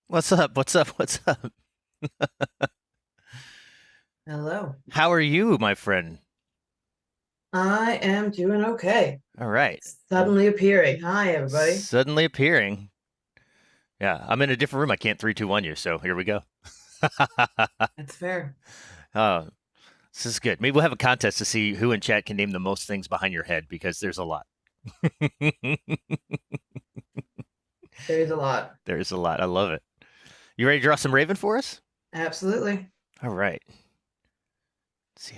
What's up? What's up? What's up? Hello. How are you, my friend? I am doing okay. All right. Well, Suddenly appearing. Hi, everybody. suddenly appearing. Yeah, I'm in a different room. I can't 3, 2, 1 you, so here we go. That's fair. Oh, this is good. Maybe we'll have a contest to see who in chat can name the most things behind your head because there's a lot. There's a lot. There's a lot. I love it. You ready to draw some Raven for us? Absolutely. All right. Let's see.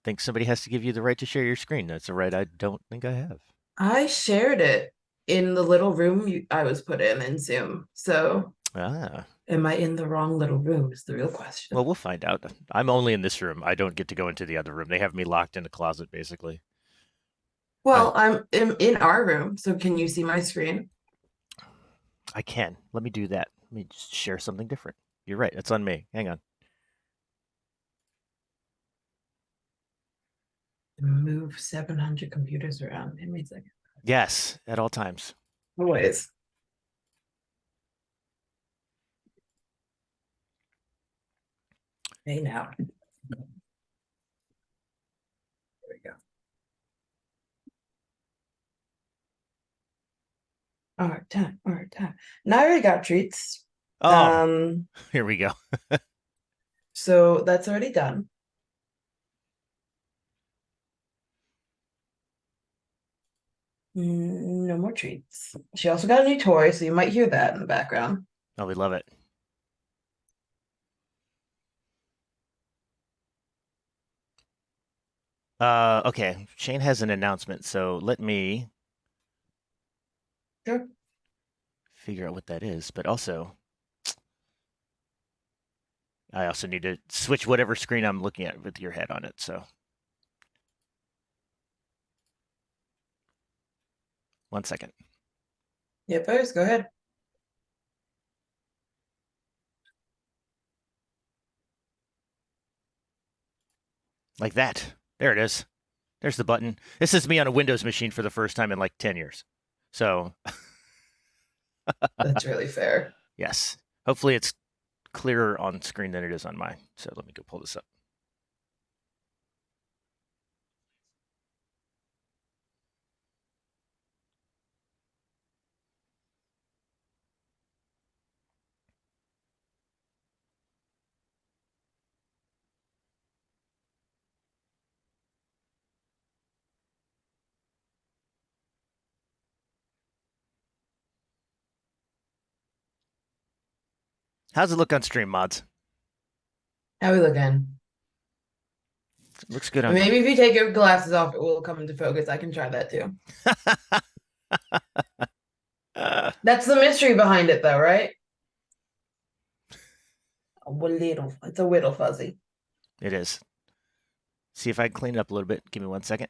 Think somebody has to give you the right to share your screen. That's a right I don't think I have. I shared it in the little room I was put in Zoom. So, Ah. am I in the wrong little room is the real Well, question. we'll find out. I'm only in this room. I don't get to go into the other room. They have me locked in a closet, basically. I Well, I'm in our room, so can you see my screen? I can. Let me do that. Let me just share something different. You're right. It's on me. Hang on. Move 700 computers around. Give me a second. Yes, at all times. Always. Hey, now. There we go. Art time, art time. Now I already got treats. Oh, Um, here we go. so that's already done. No more treats. She also got a new toy, so you might hear that in the background. Oh, we love it. Okay. Shane has an announcement, so let me Sure. figure out what that is. But also, I also need to switch whatever screen I'm looking at with your head on it. So, 1 second. Yeah, first, go ahead. Like that. There it is. There's the button. This is me on a Windows machine for the first time in like 10 years. So, That's really fair. yes. Hopefully it's clearer on screen than it is on mine. So let me go pull this up. How's it look on stream mods? How we looking? It looks good on mine. Maybe if you take your glasses off, it will come into focus. I can try that too. That's the mystery behind it, though, right? It's a little fuzzy. It is. See if I can clean it up a little bit. Give me 1 second.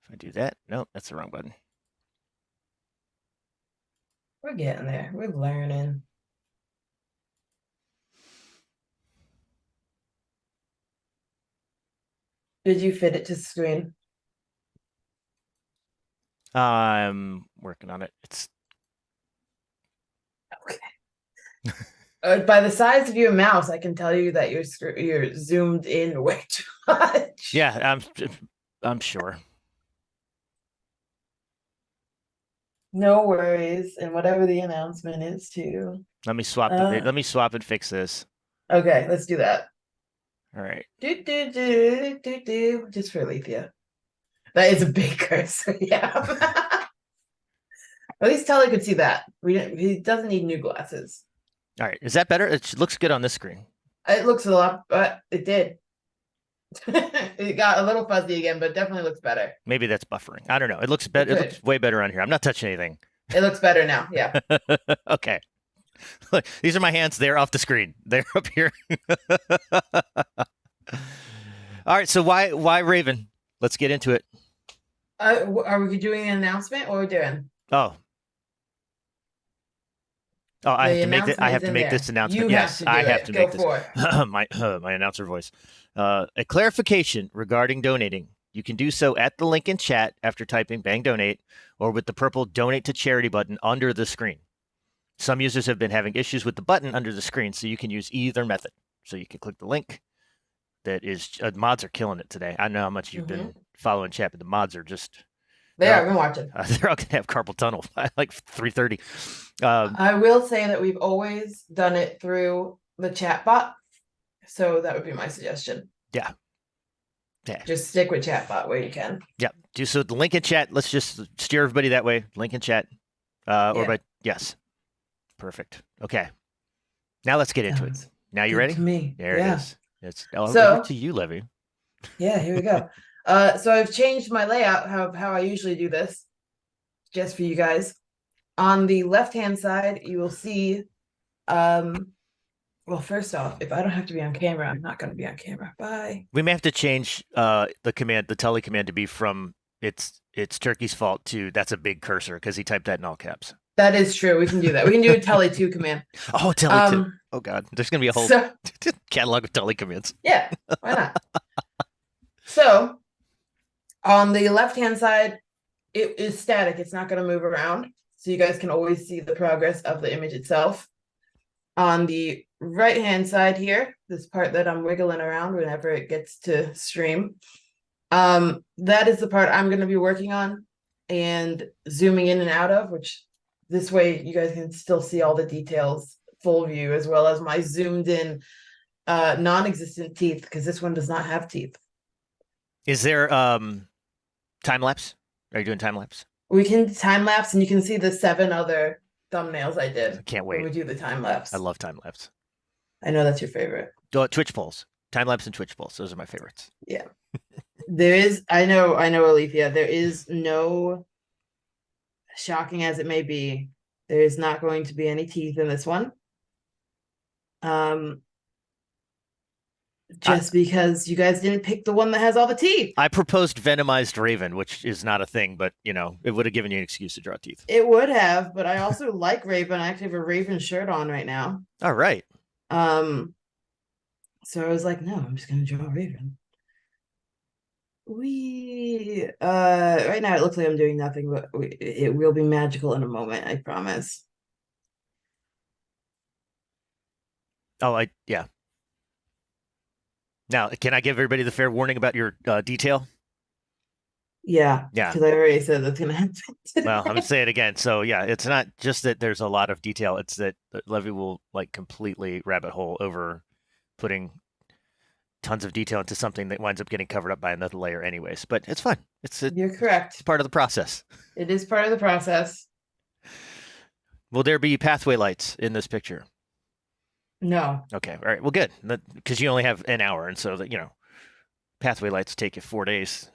If I do that, nope, that's the wrong button. We're getting there. We're learning. Did you fit it to screen? I'm working on it. It's Okay. By the size of your mouse, I can tell you that you're zoomed in way too much. yeah, I'm sure. No worries, and whatever the announcement is too. Let me swap the vid. Uh, Let me swap and fix this. okay, let's do that. All right. Do do do do do. Just for Alethea. That is a big cursor. Yeah. At least Telly could see that. He doesn't need new glasses. All right. Is that better? It looks good on this screen. It looks a lot, but it did. It got a little fuzzy again, but definitely looks better. Maybe that's buffering. I don't know. It looks It better. It looks could. way better on here. I'm not touching anything. It looks better now. Yeah. okay. Look, these are my hands. They're off the screen. They're up here. All right. So why Raven? Let's get into it. Are we doing an announcement? What are we doing? Oh. Oh, I have The to make that. I announcement have is to in make there. this announcement. You have Yes, to do I have it. to Go make this. for it. my announcer voice. A clarification regarding donating. you can do so at the link in chat after typing bang donate or with the purple donate to charity button under the screen. Some users have been having issues with the button under the screen, so you can use either method. So you can click the link. That is, mods are killing it today. I don't know how much you've been following chat, but the mods are just. I've been watching. They're all gonna have carpal tunnel by like 3:30. I will say that we've always done it through the chat bot, so that would be my suggestion. Yeah. Just stick with chat bot where you can. Yeah. Do so. The link in chat. Let's just steer everybody that way. Link in chat. Yes. Perfect. Okay. Now let's get into it. Now you ready? To me. There it is. It's over to you, Levy. Yeah, here we go. So I've changed my layout how I usually do this, just for you guys. On the left-hand side, you will see, well, first off, if I don't have to be on camera, I'm not going to be on camera. Bye. We may have to change the tele command to be from it's Turkey's fault to that's a big cursor because he typed that in all caps. That is true. We can do that. We can do a tele 2 command. Oh, tele 2. Oh God, there's gonna be a whole catalog of tele commands. Yeah, why not? So on the left-hand side, it is static. It's not going to move around. So you guys can always see the progress of the image itself. On the right-hand side here, this part that I'm wiggling around whenever it gets to stream, that is the part I'm going to be working on and zooming in and out of, which this way you guys can still see all the details, full view, as well as my zoomed in non-existent teeth, because this one does not have teeth. Is there time lapse? Are you doing time lapse? We can time lapse, and you can see the 7 other thumbnails I did. I can't wait. When we do the time lapse. I love time lapse. I know that's your favorite. Twitch polls, time lapse and Twitch polls. Those are my favorites. Yeah. There is, I know, Alethea, there is no, shocking as it may be, there is not going to be any teeth in this one. Just because you guys didn't pick the one that has all the teeth. I proposed venomized raven, which is not a thing, but you know, it would have given you an excuse to draw teeth. It would have, but I also like raven. I actually have a raven shirt on right now. All right. So I was like, no, I'm just gonna draw a raven. Right now it looks like I'm doing nothing, but it will be magical in a moment, I promise. Yeah. Now, can I give everybody the fair warning about your detail? Yeah. Because I already said that's gonna happen today. Well, I'm gonna say it again. So yeah, it's not just that there's a lot of detail, it's that Levy will like completely rabbit hole over putting tons of detail into something that winds up getting covered up by another layer anyways. But it's fun. You're correct. It's part of the process. It is part of the process. Will there be pathway lights in this picture? No. Okay. All right. Well, good. Because you only have an hour, and so that pathway lights take you 4 days.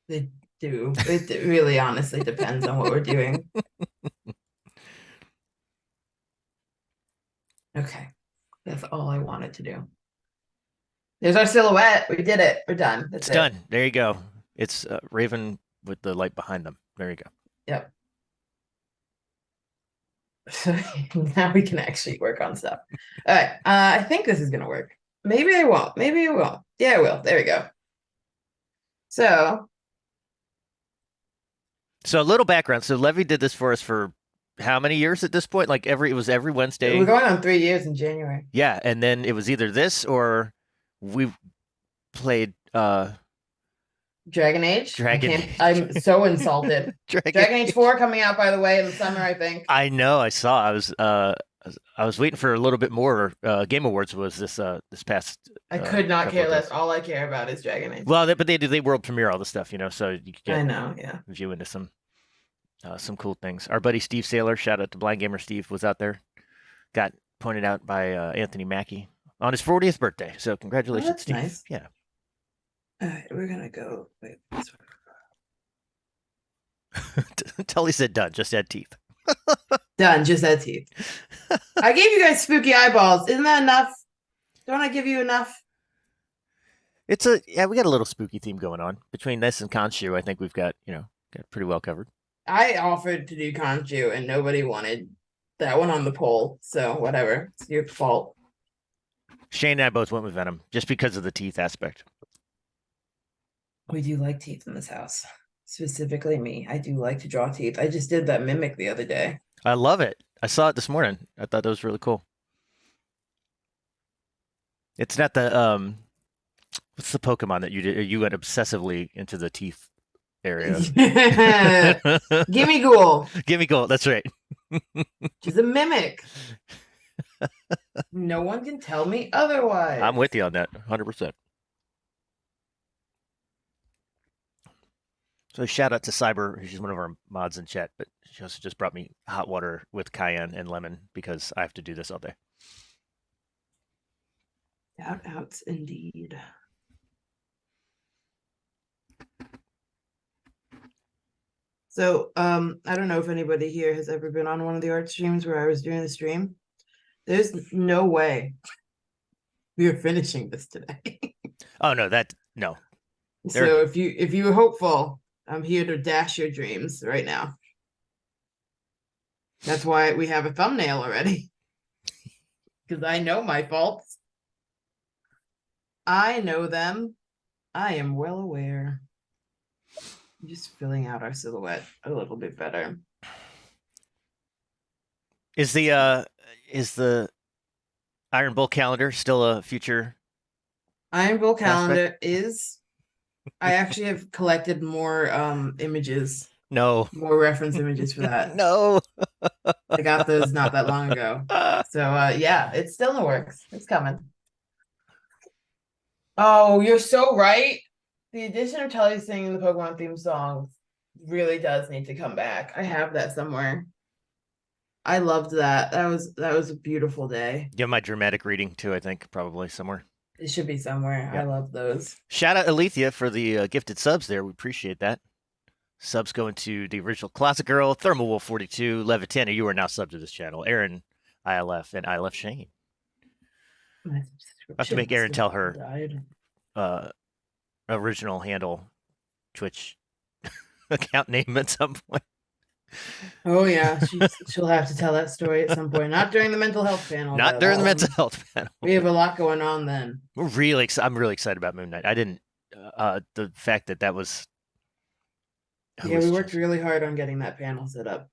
They do. It really honestly depends on what we're doing. Okay. That's all I wanted to do. There's our silhouette. We did it. We're done. It's done. There you go. It's Raven with the light behind them. There you go. Yep. So now we can actually work on stuff. All right. I think this is going to work. Maybe I won't. Maybe it won't. Yeah, I will. There we go. So a little background. So Levy did this for us for how many years at this point? Like it was every Wednesday. We're going on 3 years in January. Yeah. And then it was either this or we played Dragon Age. I'm so insulted. Dragon Age 4 coming out, by the way, in the summer, I think. I know. I saw. I was waiting for a little bit more. Game Awards was this past. I could not care less. All I care about is Dragon Age. Well, but they world premiere all the stuff, so you could get. I know. Yeah. View into some cool things. Our buddy Steve Saylor, shout out to Blind Gamer Steve, was out there. Got pointed out by Anthony Mackie on his 40th birthday. So congratulations, Steve. Nice. Yeah. All right, we're gonna go. Wait, Tully said done. Just add teeth. Done. Just add teeth. I gave you guys spooky eyeballs. Isn't that enough? Don't I give you enough? We got a little spooky theme going on between this and Khonshu. I think we've got pretty well covered. I offered to do Khonshu and nobody wanted that one on the poll. So whatever, it's your fault. Shane and I both went with Venom just because of the teeth aspect. We do like teeth in this house. Specifically me. I do like to draw teeth. I just did that mimic the other day. I love it. I saw it this morning. I thought that was really cool. It's not the what's the Pokemon that you did? You went obsessively into the teeth area. Gimme Ghoul, Give me gold. That's right. which is a mimic. No one can tell me otherwise. I'm with you on that, 100%. So shout out to Cyber. She's one of our mods in chat, but she also just brought me hot water with cayenne and lemon because I have to do this all day. Shout outs indeed. So, I don't know if anybody here has ever been on one of the art streams where I was doing the stream. There's no way we are finishing this today. Oh no, no. So if you were hopeful, I'm here to dash your dreams right now. That's why we have a thumbnail already. Because I know my faults. I know them. I am well aware. I'm just filling out our silhouette a little bit better. Is the Iron Bull calendar still a future? Iron Bull calendar is. I actually have collected more images. No. More reference images for that. No. I got those not that long ago. So yeah, it's still in the works. It's coming. Oh, you're so right. The addition of Tully singing the Pokemon theme song really does need to come back. I have that somewhere. I loved that. That was a beautiful day. You have my dramatic reading too, I think, probably somewhere. It should be somewhere. Yeah. I love those. Shout out Alethea for the gifted subs there. We appreciate that. Subs going to the original Classic Girl, Thermal Wolf 42, Levitana. You are now sub to this channel. Aaron, ILF, and ILF Shane. I have to make Aaron tell her original handle Twitch account name at some point. Oh yeah, she'll have to tell that story at some point. Not during the mental health panel. Not during the mental health panel. We have a lot going on then. I'm really excited about Moon Knight. I didn't the fact that was. Yeah, we worked really hard on getting that panel set up.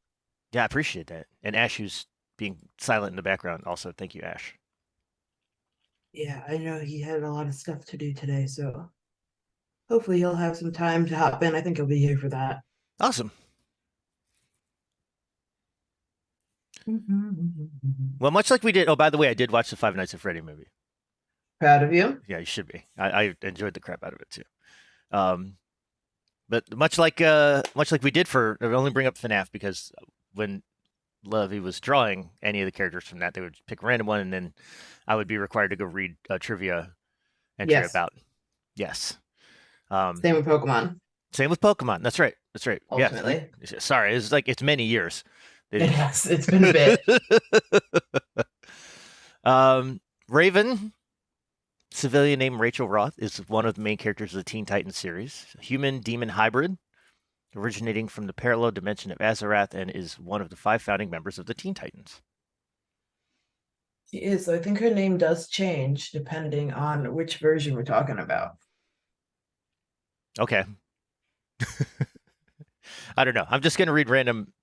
Yeah, I appreciate that. And Ash, who's being silent in the background, also thank you, Ash. Yeah, I know he had a lot of stuff to do today, so hopefully he'll have some time to hop in. I think he'll be here for that. Awesome. Well, much like we did. Oh, by the way, I did watch the Five Nights at Freddy movie. Proud of you. Yeah, you should be. I enjoyed the crap out of it too. But much like we did for, I only bring up FNAF because when Lovey was drawing any of the characters from that, they would pick a random one, and then I would be required to go read a trivia entry about. Yes. Same with Pokemon. Same with Pokemon. That's right. That's right. Ultimately. Yeah. Sorry, it's many years. Yes, it's been a bit. Raven, civilian named Rachel Roth, is one of the main characters of the Teen Titans series. A human-demon hybrid, originating from the parallel dimension of Azarath, and is one of the 5 founding members of the Teen Titans. She is. I think her name does change depending on which version we're talking about. Okay. I don't know. I'm just going to read random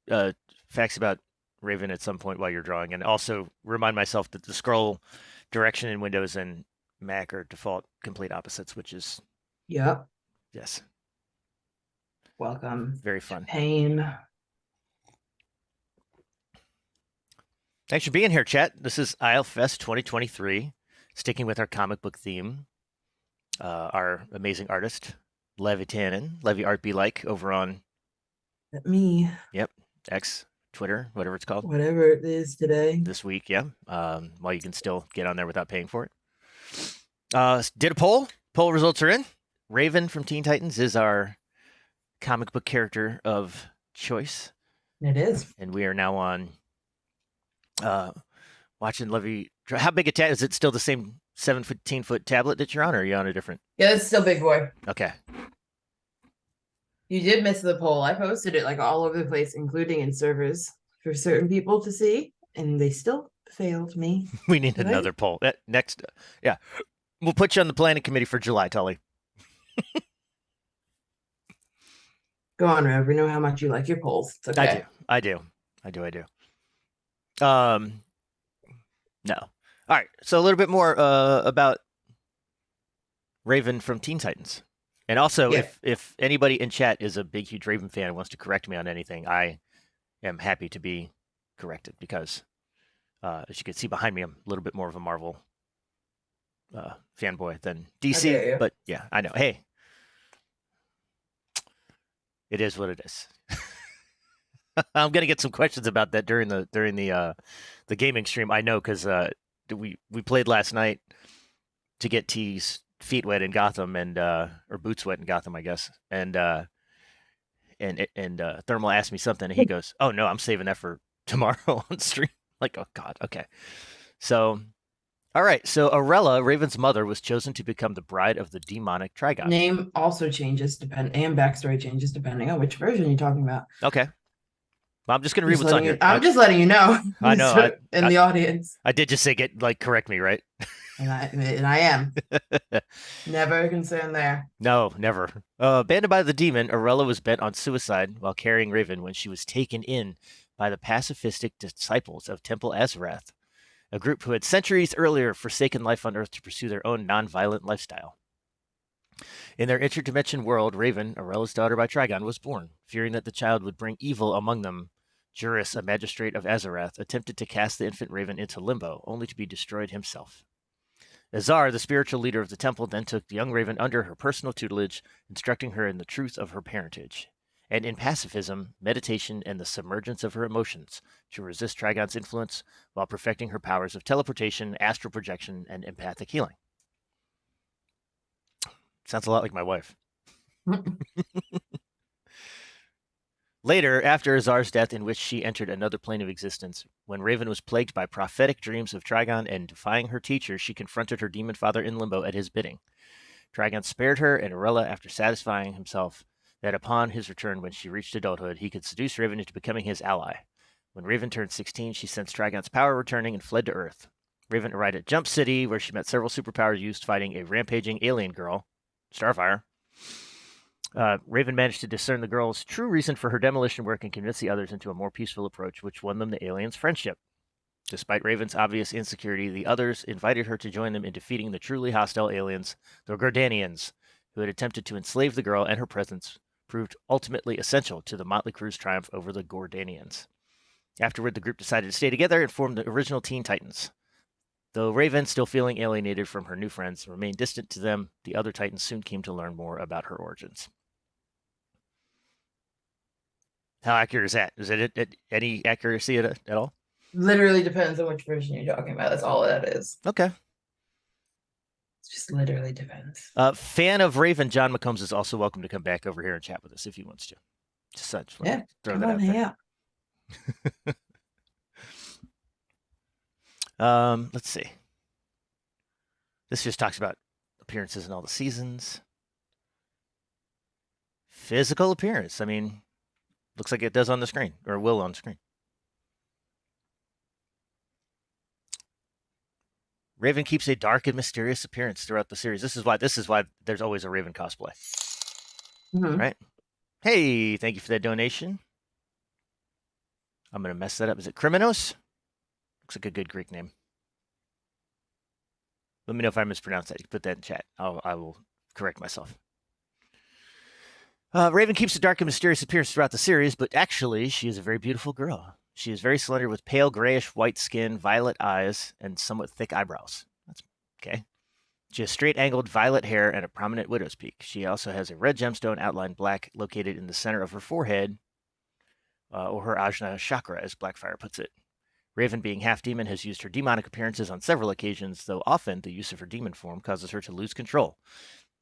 facts about Raven at some point while you're drawing, and also remind myself that the scroll direction in Windows and Mac are default complete opposites, which is yep. Yes. Welcome. Very fun. Pain. Thanks for being here, chat. This is ILFest 2023, sticking with our comic book theme. Our amazing artist, Levi Tannen, Levi Art Be Like, over on me. Yep, X, Twitter, whatever it's called. Whatever it is today. This week, yeah. While you can still get on there without paying for it. Did a poll. Poll results are in. Raven from Teen Titans is our comic book character of choice. It is. And we are now on watching Levi. How big a tablet? Is it still the same 17-foot tablet that you're on, or are you on a different? Yeah, it's still big boy. Okay. You did miss the poll. I posted it like all over the place, including in servers for certain people to see, and they still failed me. We need another poll. Next, yeah. We'll put you on the planning committee for July, Tully. Go on, Rev. We know how much you like your polls. It's I do. okay. I do. I do. I do. Um, no. All right. So a little bit more about Raven from Teen Titans. And also, Yeah. if anybody in chat is a big, huge Raven fan and wants to correct me on anything, I am happy to be corrected because, as you can see behind me, I'm a little bit more of a Marvel fanboy than How DC. dare you? But yeah, I know. Hey, it is what it is. I'm gonna get some questions about that during the gaming stream. I know because we played last night to get T's feet wet in Gotham and or boots wet in Gotham, I guess. And Thermal asked me something, and he goes, "Oh no, I'm saving that for tomorrow on stream." Like, oh god, okay. So, all right. So Arella, Raven's mother, was chosen to become the bride of the demonic Trigon. Name also changes and backstory changes depending on which version you're talking about. Okay. Well, I'm just gonna read what's on here. I'm just letting you know I know. I, in I the audience. I did just say correct me, right? And I am never concerned there. No, never. Abandoned by the demon, Arella was bent on suicide while carrying Raven when she was taken in by the pacifistic disciples of Temple Azarath, a group who had centuries earlier forsaken life on Earth to pursue their own non-violent lifestyle. In their interdimension world, Raven, Arella's daughter by Trigon, was born. Fearing that the child would bring evil among them, Juris, a magistrate of Azarath, attempted to cast the infant Raven into limbo, only to be destroyed himself. Azar, the spiritual leader of the temple, then took the young Raven under her personal tutelage, instructing her in the truth of her parentage, and in pacifism, meditation, and the submergence of her emotions to resist Trigon's influence while perfecting her powers of teleportation, astral projection, and empathic healing. Sounds a lot like my wife. Later, after Azar's death, in which she entered another plane of existence, when Raven was plagued by prophetic dreams of Trigon and defying her teacher, she confronted her demon father in limbo at his bidding. Trigon spared her and Arella after satisfying himself that upon his return, when she reached adulthood, he could seduce Raven into becoming his ally. When Raven turned 16, she sensed Trigon's power returning and fled to Earth. Raven arrived at Jump City, where she met several superpowers used fighting a rampaging alien girl, Starfire. Raven managed to discern the girl's true reason for her demolition work and convince the others into a more peaceful approach, which won them the aliens' friendship. Despite Raven's obvious insecurity, the others invited her to join them in defeating the truly hostile aliens, the Gordanians, who had attempted to enslave the girl, and her presence proved ultimately essential to the Motley Crew's triumph over the Gordanians. Afterward, the group decided to stay together and form the original Teen Titans. Though Raven, still feeling alienated from her new friends, remained distant to them, the other Titans soon came to learn more about her origins. How accurate is that? Is it any accuracy at all? Literally depends on which version you're talking about. That's all that is. Okay. It just literally depends. Fan of Raven, John McCombs is also welcome to come back over here and chat with us if he wants to. Just Yeah, throw come that on, out there. Yeah. Let's see. This just talks about appearances in all the seasons. Physical appearance. I mean, looks like it does on the screen, or will on screen. Raven keeps a dark and mysterious appearance throughout the series. This is why there's always a Raven cosplay. Mm-hmm. Right? Hey, thank you for that donation. I'm gonna mess that up. Is it Kriminos? Looks like a good Greek name. Let me know if I mispronounce that. You can put that in chat. I will correct myself. Raven keeps a dark and mysterious appearance throughout the series, but actually, she is a very beautiful girl. She is very slender with pale grayish white skin, violet eyes, and somewhat thick eyebrows. That's okay. She has straight angled violet hair and a prominent widow's peak. She also has a red gemstone outlined black located in the center of her forehead, or her Ajna chakra, as Blackfire puts it. Raven, being half demon, has used her demonic appearances on several occasions, though often the use of her demon form causes her to lose control.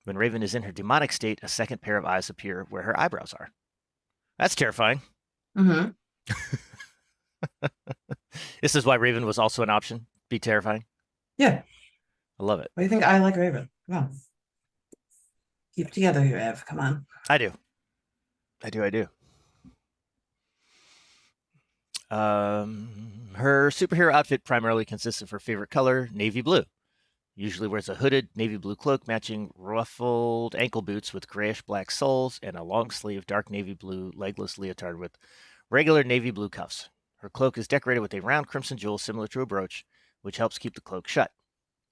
When Raven is in her demonic state, a second pair of eyes appear where her eyebrows are. That's terrifying. Mm-hmm. This is why Raven was also an option. Be terrifying. Yeah. I love it. What do you think? I like Raven. Come on. Keep it together here, Ev. Come on. I do. I do. Her superhero outfit primarily consists of her favorite color, navy blue. Usually wears a hooded navy blue cloak matching ruffled ankle boots with grayish black soles and a long sleeve dark navy blue legless leotard with regular navy blue cuffs. Her cloak is decorated with a round crimson jewel similar to a brooch, which helps keep the cloak shut.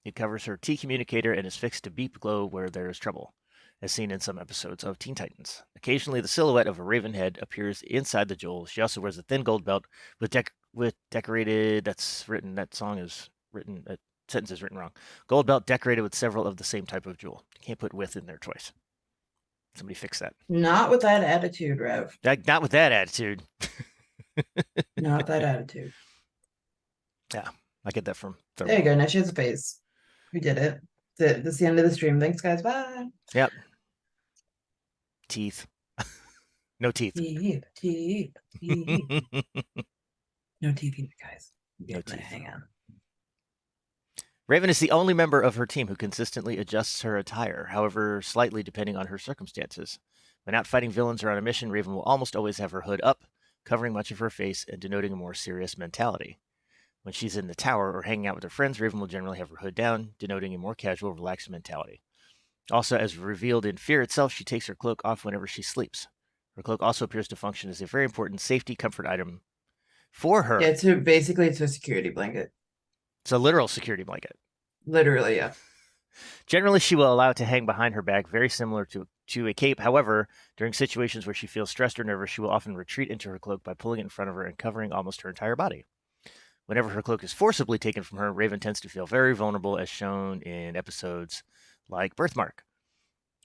It covers her T communicator and is fixed to beep glow where there is trouble, as seen in some episodes of Teen Titans. Occasionally, the silhouette of a raven head appears inside the jewel. She also wears a thin gold belt with decorated. That's written. That song is written. That sentence is written wrong. Gold belt decorated with several of the same type of jewel. You can't put with in there twice. Somebody fix that. Not with that attitude, Rev. Not with that attitude. Not that attitude. Yeah, I get that from. There you go. Now she has a face. We did it. That's the end of the stream. Thanks, guys. Bye. Yep. Teeth. No teeth. Teeth. No teeth either, guys. No teeth. Hang on. Raven is the only member of her team who consistently adjusts her attire, however, slightly depending on her circumstances. When out fighting villains or on a mission, Raven will almost always have her hood up, covering much of her face and denoting a more serious mentality. When she's in the tower or hanging out with her friends, Raven will generally have her hood down, denoting a more casual, relaxed mentality. Also, as revealed in Fear itself, she takes her cloak off whenever she sleeps. Her cloak also appears to function as a very important safety comfort item for her. Yeah, it's a security blanket. It's a literal security blanket. Literally, yeah. Generally, she will allow it to hang behind her back, very similar to a cape. However, during situations where she feels stressed or nervous, she will often retreat into her cloak by pulling it in front of her and covering almost her entire body. Whenever her cloak is forcibly taken from her, Raven tends to feel very vulnerable, as shown in episodes like Birthmark.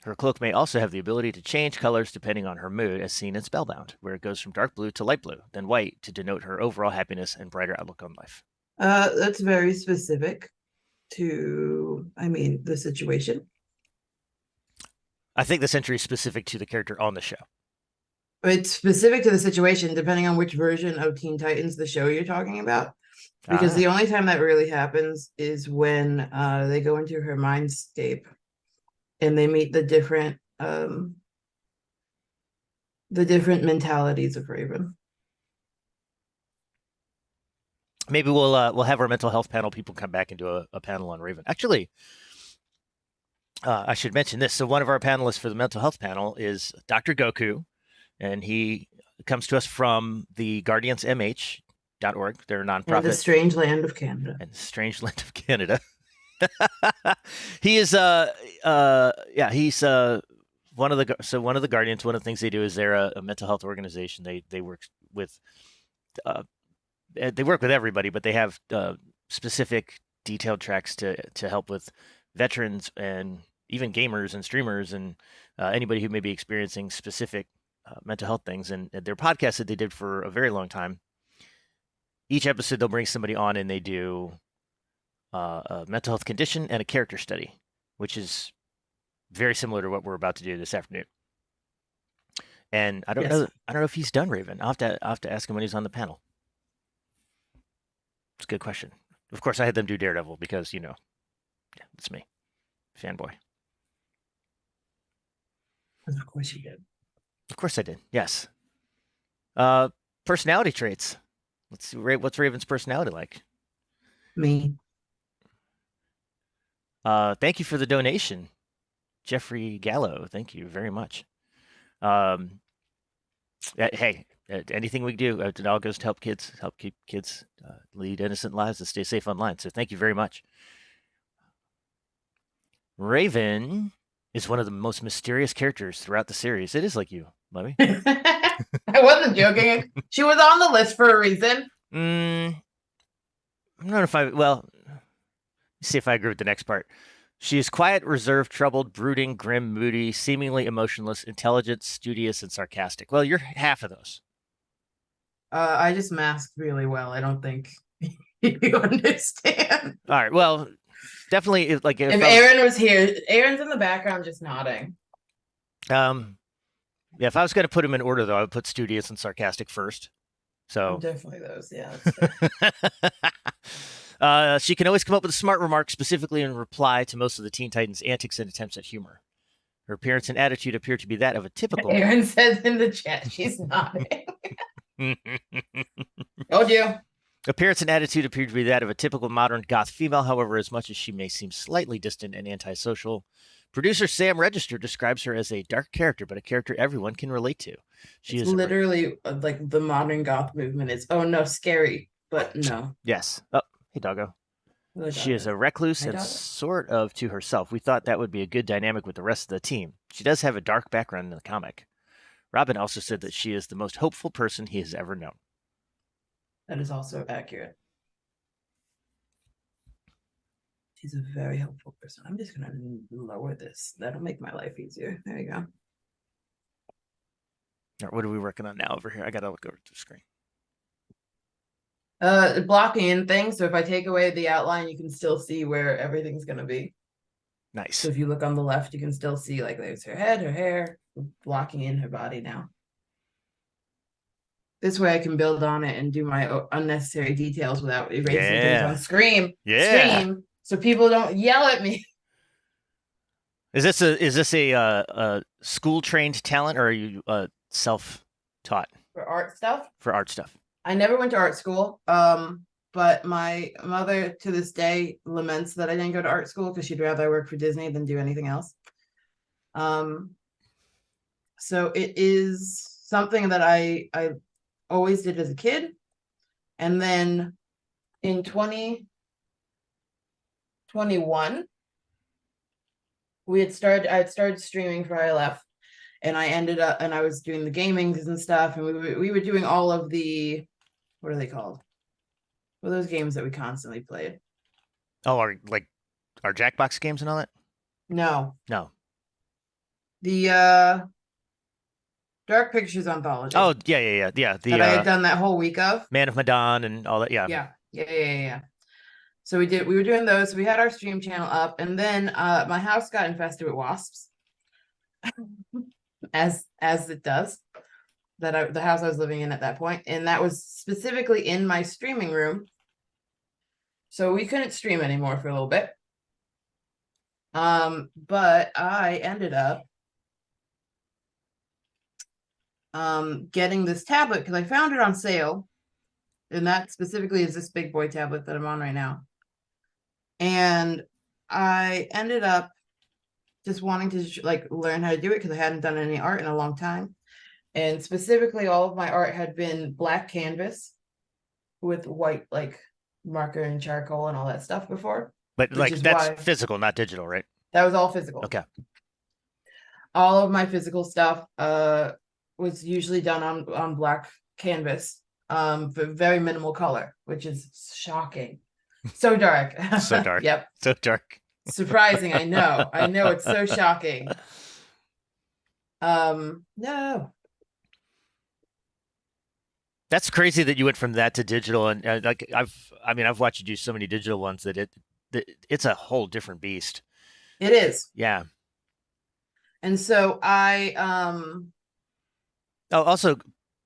Her cloak may also have the ability to change colors depending on her mood, as seen in Spellbound, where it goes from dark blue to light blue, then white to denote her overall happiness and brighter outlook on life. That's very specific to, the situation. I think this entry is specific to the character on the show. It's specific to the situation, depending on which version of Teen Titans the show you're talking about. Because the only time that really happens is when they go into her mindscape and they meet the different mentalities of Raven. Maybe we'll have our mental health panel people come back and do a panel on Raven. Actually, I should mention this. So one of our panelists for the mental health panel is Dr. Goku, and he comes to us from the GuardiansMH.org. They're a nonprofit. And the strange land of Canada. And the strange land of Canada. He is he's one of the Guardians. One of the things they do is they're a mental health organization. They work with everybody, but they have specific detailed tracks to help with veterans and even gamers and streamers and anybody who may be experiencing specific mental health things. And their podcast that they did for a very long time, each episode they'll bring somebody on and they do a mental health condition and a character study, which is very similar to what we're about to do this afternoon. And I don't know if he's done Raven. I'll have to ask him when he's on the panel. It's a good question. Of course, I had them do Daredevil because, it's me. Fanboy. Of course you did. Of course I did. Yes. Personality traits. Let's see. What's Raven's personality like? Me. Thank you for the donation, Jeffrey Gallo. Thank you very much. Hey, anything we do, it all goes to help keep kids lead innocent lives and stay safe online. So thank you very much. Raven is one of the most mysterious characters throughout the series. It is like you, Lovey. I wasn't joking. She was on the list for a reason. I'm not if I see if I agree with the next part. She is quiet, reserved, troubled, brooding, grim, moody, seemingly emotionless, intelligent, studious, and sarcastic. Well, you're half of those. I just masked really well. I don't think you understand. All right. Well, definitely. If Aaron was here, Aaron's in the background just nodding. Yeah. If I was going to put them in order, though, I would put studious and sarcastic first. So definitely those. Yeah. She can always come up with a smart remark, specifically in reply to most of the Teen Titans' antics and attempts at humor. Her appearance and attitude appear to be that of a typical. Aaron says in the chat she's nodding. Told you. Appearance and attitude appear to be that of a typical modern goth female. However, as much as she may seem slightly distant and antisocial, producer Sam Register describes her as a dark character, but a character everyone can relate to. She It's is literally like the modern goth movement is, oh no, scary, but no. yes. Oh, hey, doggo. Hello, She is doggo. a recluse Hi, and doggo. sort of to herself. We thought that would be a good dynamic with the rest of the team. She does have a dark background in the comic. Robin also said that she is the most hopeful person he has ever known. That is also accurate. She's a very helpful person. I'm just gonna lower this. That'll make my life easier. There you go. All right, what are we working on now over here? I gotta look over to the screen. Blocking in things. So if I take away the outline, you can still see where everything's gonna be. Nice. So if you look on the left, you can still see like there's her head, her hair, blocking in her body now. This way I can build on it and do my unnecessary details without erasing things on screen. Screen, so people don't yell at me. Is this a school trained talent, or are you self taught For art stuff? For art stuff. I never went to art school. But my mother to this day laments that I didn't go to art school because she'd rather work for Disney than do anything else. So it is something that I always did as a kid. And then in 2021, I had started streaming for ILF, and I ended up, and I was doing the gamings and stuff, and we were doing all of the, what are they called? Well, those games that we constantly played. Oh, our Jackbox games and all that? No. The Dark Pictures Anthology. Oh, yeah. That I had done that whole week of. Man of Medan and all that. Yeah. So we were doing those. We had our stream channel up, and then my house got infested with wasps. as it does. The house I was living in at that point, and that was specifically in my streaming room. So we couldn't stream anymore for a little bit. But I ended up getting this tablet because I found it on sale, and that specifically is this big boy tablet that I'm on right now. And I ended up just wanting to like learn how to do it because I hadn't done any art in a long time. And specifically, all of my art had been black canvas with white like marker and charcoal and all that stuff before. But like that's physical, not digital, right? That was all physical. Okay. All of my physical stuff was usually done on black canvas, for very minimal color, which is shocking. So dark. So dark. Yep. So dark. Surprising, I know. I know, it's so shocking. No. That's crazy that you went from that to digital, and like I've watched you do so many digital ones that it's a whole different beast. It is. Yeah. And so I Oh, also,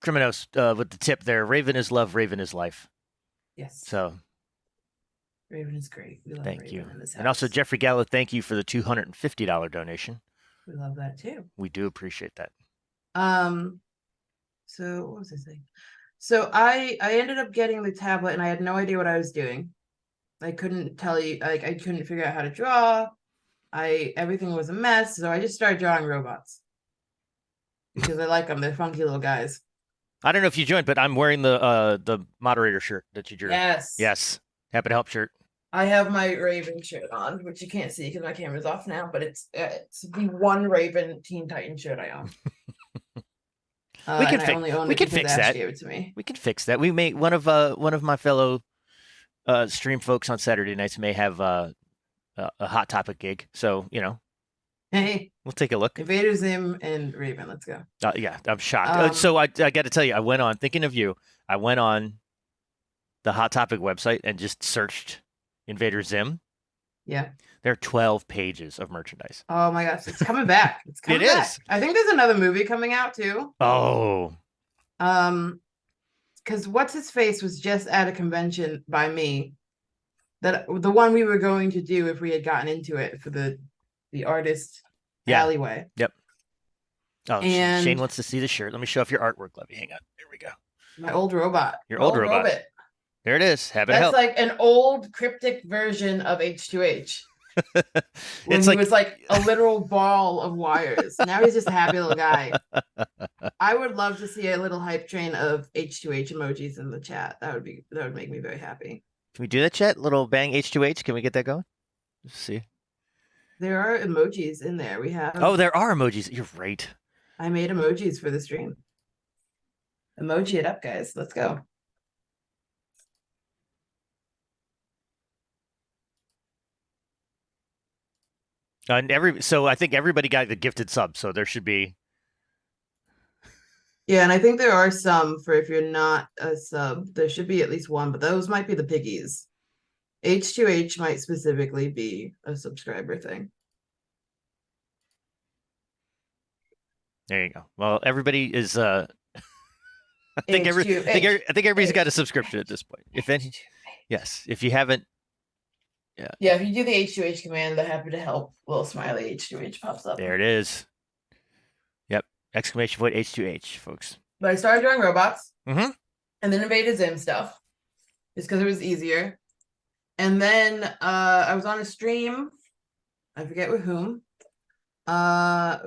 Criminos, with the tip there, Raven is love, Raven is life. Yes. So Raven is great. We love thank Raven you. in this house. And also Jeffrey Gallo, thank you for the $250 donation. We love that too. We do appreciate that. So what was I saying? So I ended up getting the tablet, and I had no idea what I was doing. I couldn't tell you, like I couldn't figure out how to draw. Everything was a mess, so I just started drawing robots because I like them. They're funky little guys. I don't know if you joined, but I'm wearing the moderator shirt that you drew. Yes. Happy to help shirt. I have my Raven shirt on, which you can't see because my camera's off now, but it's the one Raven Teen Titan shirt I own. We can fix that. Gave it to me. We can fix that. We may one of my fellow stream folks on Saturday nights may have a Hot Topic gig, so hey, we'll take a look. Invader Zim and Raven, let's go. Yeah, I'm shocked. So I got to tell you, I went on thinking of you. I went on the Hot Topic website and just searched Invader Zim. Yeah. There are 12 pages of merchandise. Oh my gosh, it's coming back. It's coming back. Is. I think there's another movie coming out too. Oh. Because what's his face was just at a convention by me. That the one we were going to do if we had gotten into it for the artist alleyway. Yep. Oh, and Shane wants to see the shirt. Let me show off your artwork, Levy. Hang on. Here we go. My old robot. Your old robot. There it is. Happy to That's help. like an old cryptic version of H2H when It's he like, was like a literal ball of wires. Now he's just a happy little guy. I would love to see a little hype train of H2H emojis in the chat. That would make me very happy. can we do that, chat? Little bang H2H. Can we get that going? Let's see. There are emojis in there. Oh, there are emojis. You're right. I made emojis for the stream. Emoji it up, guys. Let's go. And so I think everybody got the gifted sub, so there should be. Yeah, and I think there are some for if you're not a sub. There should be at least one, but those might be the piggies. H2H might specifically be a subscriber thing. There you go. Well, everybody is. I think H2H. I think everybody's got a subscription at this point. If any, yes. If you haven't, Yeah, if you do the H2H command, the happy to help little smiley H2H pops up. there it is. Yep. Exclamation point H2H, folks. But I started drawing robots Mm-hmm. and then invaded Zim stuff just because it was easier. And then I was on a stream. I forget with whom. I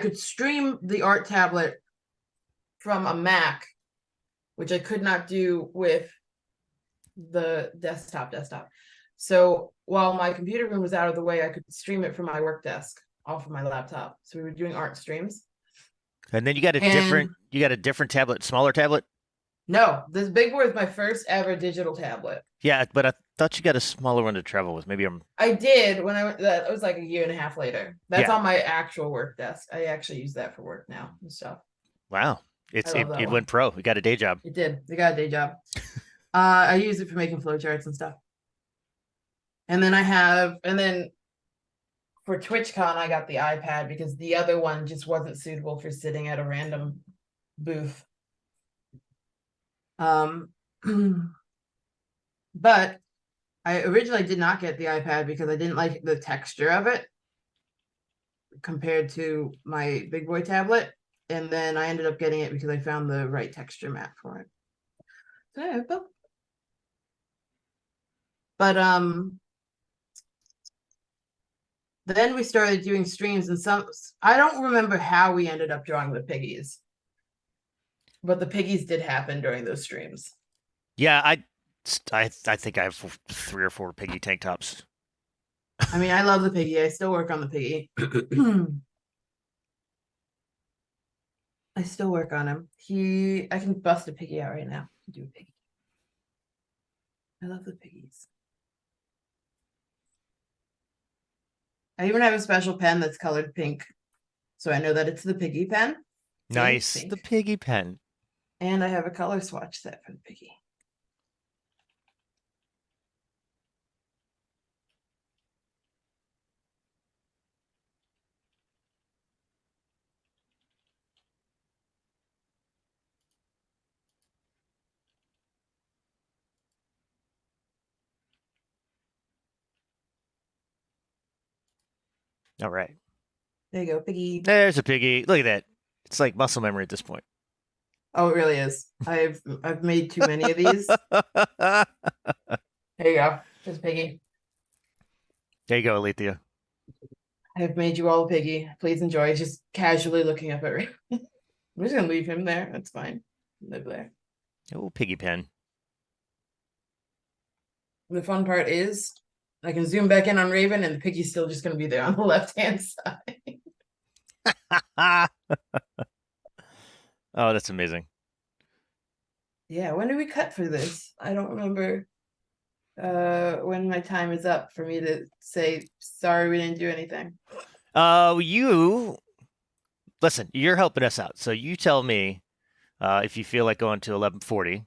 could stream the art tablet from a Mac, which I could not do with the desktop. So while my computer room was out of the way, I could stream it from my work desk off of my laptop. So we were doing art streams. And then you got a different tablet, smaller tablet. No, this big boy is my first ever digital tablet. Yeah, but I thought you got a smaller one to travel with. I did when I went. That was like a year and a half later. That's Yeah. on my actual work desk. I actually use that for work now and stuff. Wow. It went pro. You got a day job. It did. They got a day job. I use it for making flowcharts and stuff. And then for TwitchCon, I got the iPad because the other one just wasn't suitable for sitting at a random booth. But I originally did not get the iPad because I didn't like the texture of it compared to my big boy tablet. And then I ended up getting it because I found the right texture mat for it. So yeah, but then we started doing streams and I don't remember how we ended up drawing the piggies. But the piggies did happen during those streams. Yeah, I think I have 3 or 4 piggy tank tops. I mean, I love the piggy. I still work on the piggy. I still work on him. I can bust a piggy out right now. Do a piggy. I love the piggies. I even have a special pen that's colored pink, so I know that it's the piggy pen. Nice, the piggy pen. And I have a color swatch set for the piggy. All right. There you go, piggy. There's a piggy. Look at that. It's like muscle memory at this point. Oh, it really is. I've made too many of these. There you go. There's piggy. There you go, Alethea. I've made you all a piggy. Please enjoy. He's just casually looking up at me. I'm just gonna leave him there. That's fine. Live there. Oh, piggy pen. The fun part is I can zoom back in on Raven and the piggy's still just gonna be there on the left-hand side. Oh, that's amazing. Yeah, when do we cut for this? I don't remember when my time is up for me to say sorry we didn't do anything. Listen, you're helping us out. So you tell me if you feel like going to 11:40.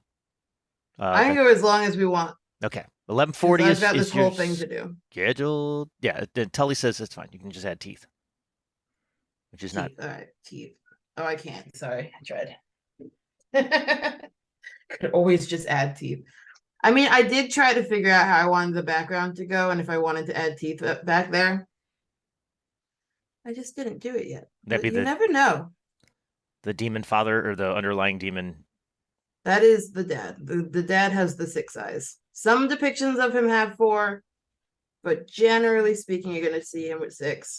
I can go as long as we want. Okay. 11:40 I've got this whole thing to do. Scheduled. Yeah, Tully says it's fine. You can just add teeth. Which is teeth. not. All right, teeth. Oh, I can't. Sorry. I tried. Could always just add teeth. I mean, I did try to figure out how I wanted the background to go and if I wanted to add teeth back there. I just didn't do it yet. You never know. The demon father or the underlying demon That is the dad. The dad has the 6 eyes. Some depictions of him have 4, but generally speaking, you're going to see him with 6.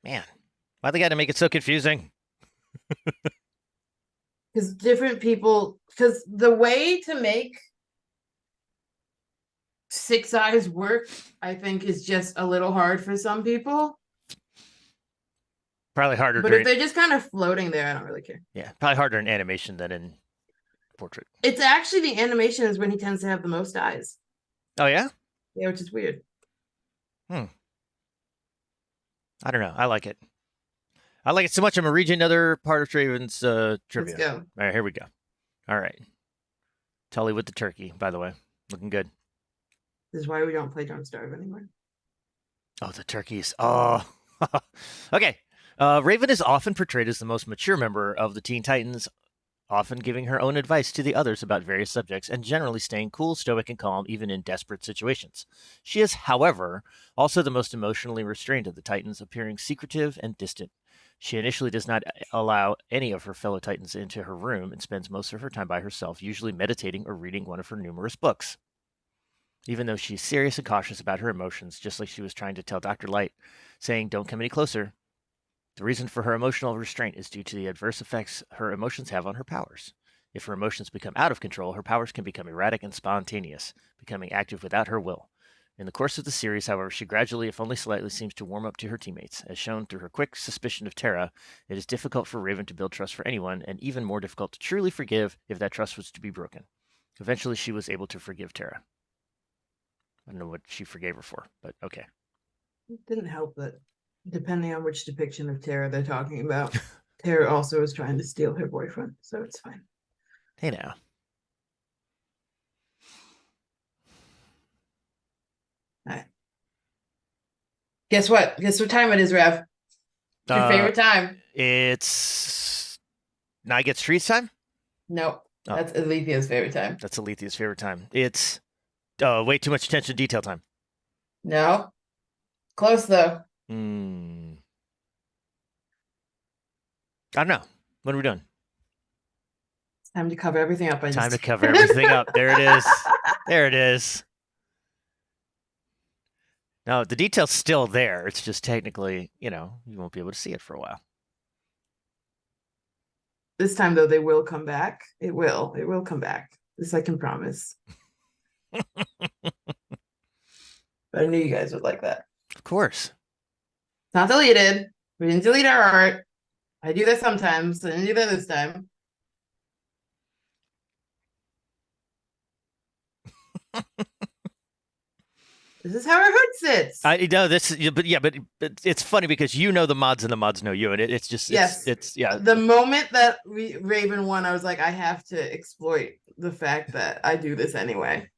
Man, why they got to make it so confusing? Because different people, because the way to make 6 eyes work, I think, is just a little hard for some people. Probably harder But if during they're just kind of floating there, I don't really care. probably harder in animation than in portrait. It's actually the animation is when he tends to have the most eyes. Oh yeah? Yeah, which is weird. I don't know. I like it. I like it so much. I'm gonna read you another part of Draven's Let's trivia. go. All right, here we go. All right, Tully with the turkey. By the way, looking good. This is why we don't play Don't Starve anymore. Oh, the turkeys. Oh, okay. Raven is often portrayed as the most mature member of the Teen Titans, often giving her own advice to the others about various subjects and generally staying cool, stoic, and calm even in desperate situations. She is, however, also the most emotionally restrained of the Titans, appearing secretive and distant. She initially does not allow any of her fellow Titans into her room and spends most of her time by herself, usually meditating or reading one of her numerous books. Even though she's serious and cautious about her emotions, just like she was trying to tell Dr. Light, saying, "Don't come any closer." The reason for her emotional restraint is due to the adverse effects her emotions have on her powers. If her emotions become out of control, her powers can become erratic and spontaneous, becoming active without her will. In the course of the series, however, she gradually, if only slightly, seems to warm up to her teammates. As shown through her quick suspicion of Terra, it is difficult for Raven to build trust for anyone, and even more difficult to truly forgive if that trust was to be broken. Eventually, she was able to forgive Terra. I don't know what she forgave her for, but okay. It didn't help that, depending on which depiction of Tara they're talking about, Tara also is trying to steal her boyfriend, so it's fine. Hey now. All right. Guess what? Guess what time it is, Rev? It's your favorite time. It's Night Gets Treats time? Nope. Oh. That's Alethea's favorite time. That's Alethea's favorite time. It's way too much attention to detail time. No. Close though. I don't know. What are we doing? It's time to cover everything up. Time to cover everything up. There it is. There it is. No, the detail's still there. It's just technically, you won't be able to see it for a while. This time though, they will come back. It will. It will come back. This I can promise. But I knew you guys would like that. Of course. It's not deleted. We didn't delete our art. I do that sometimes. I didn't do that this time. This is how our hood sits. I know this, but it's funny because you know the mods and the mods know you, and it's just yes, it's yeah. The moment that Raven won, I was like, I have to exploit the fact that I do this anyway.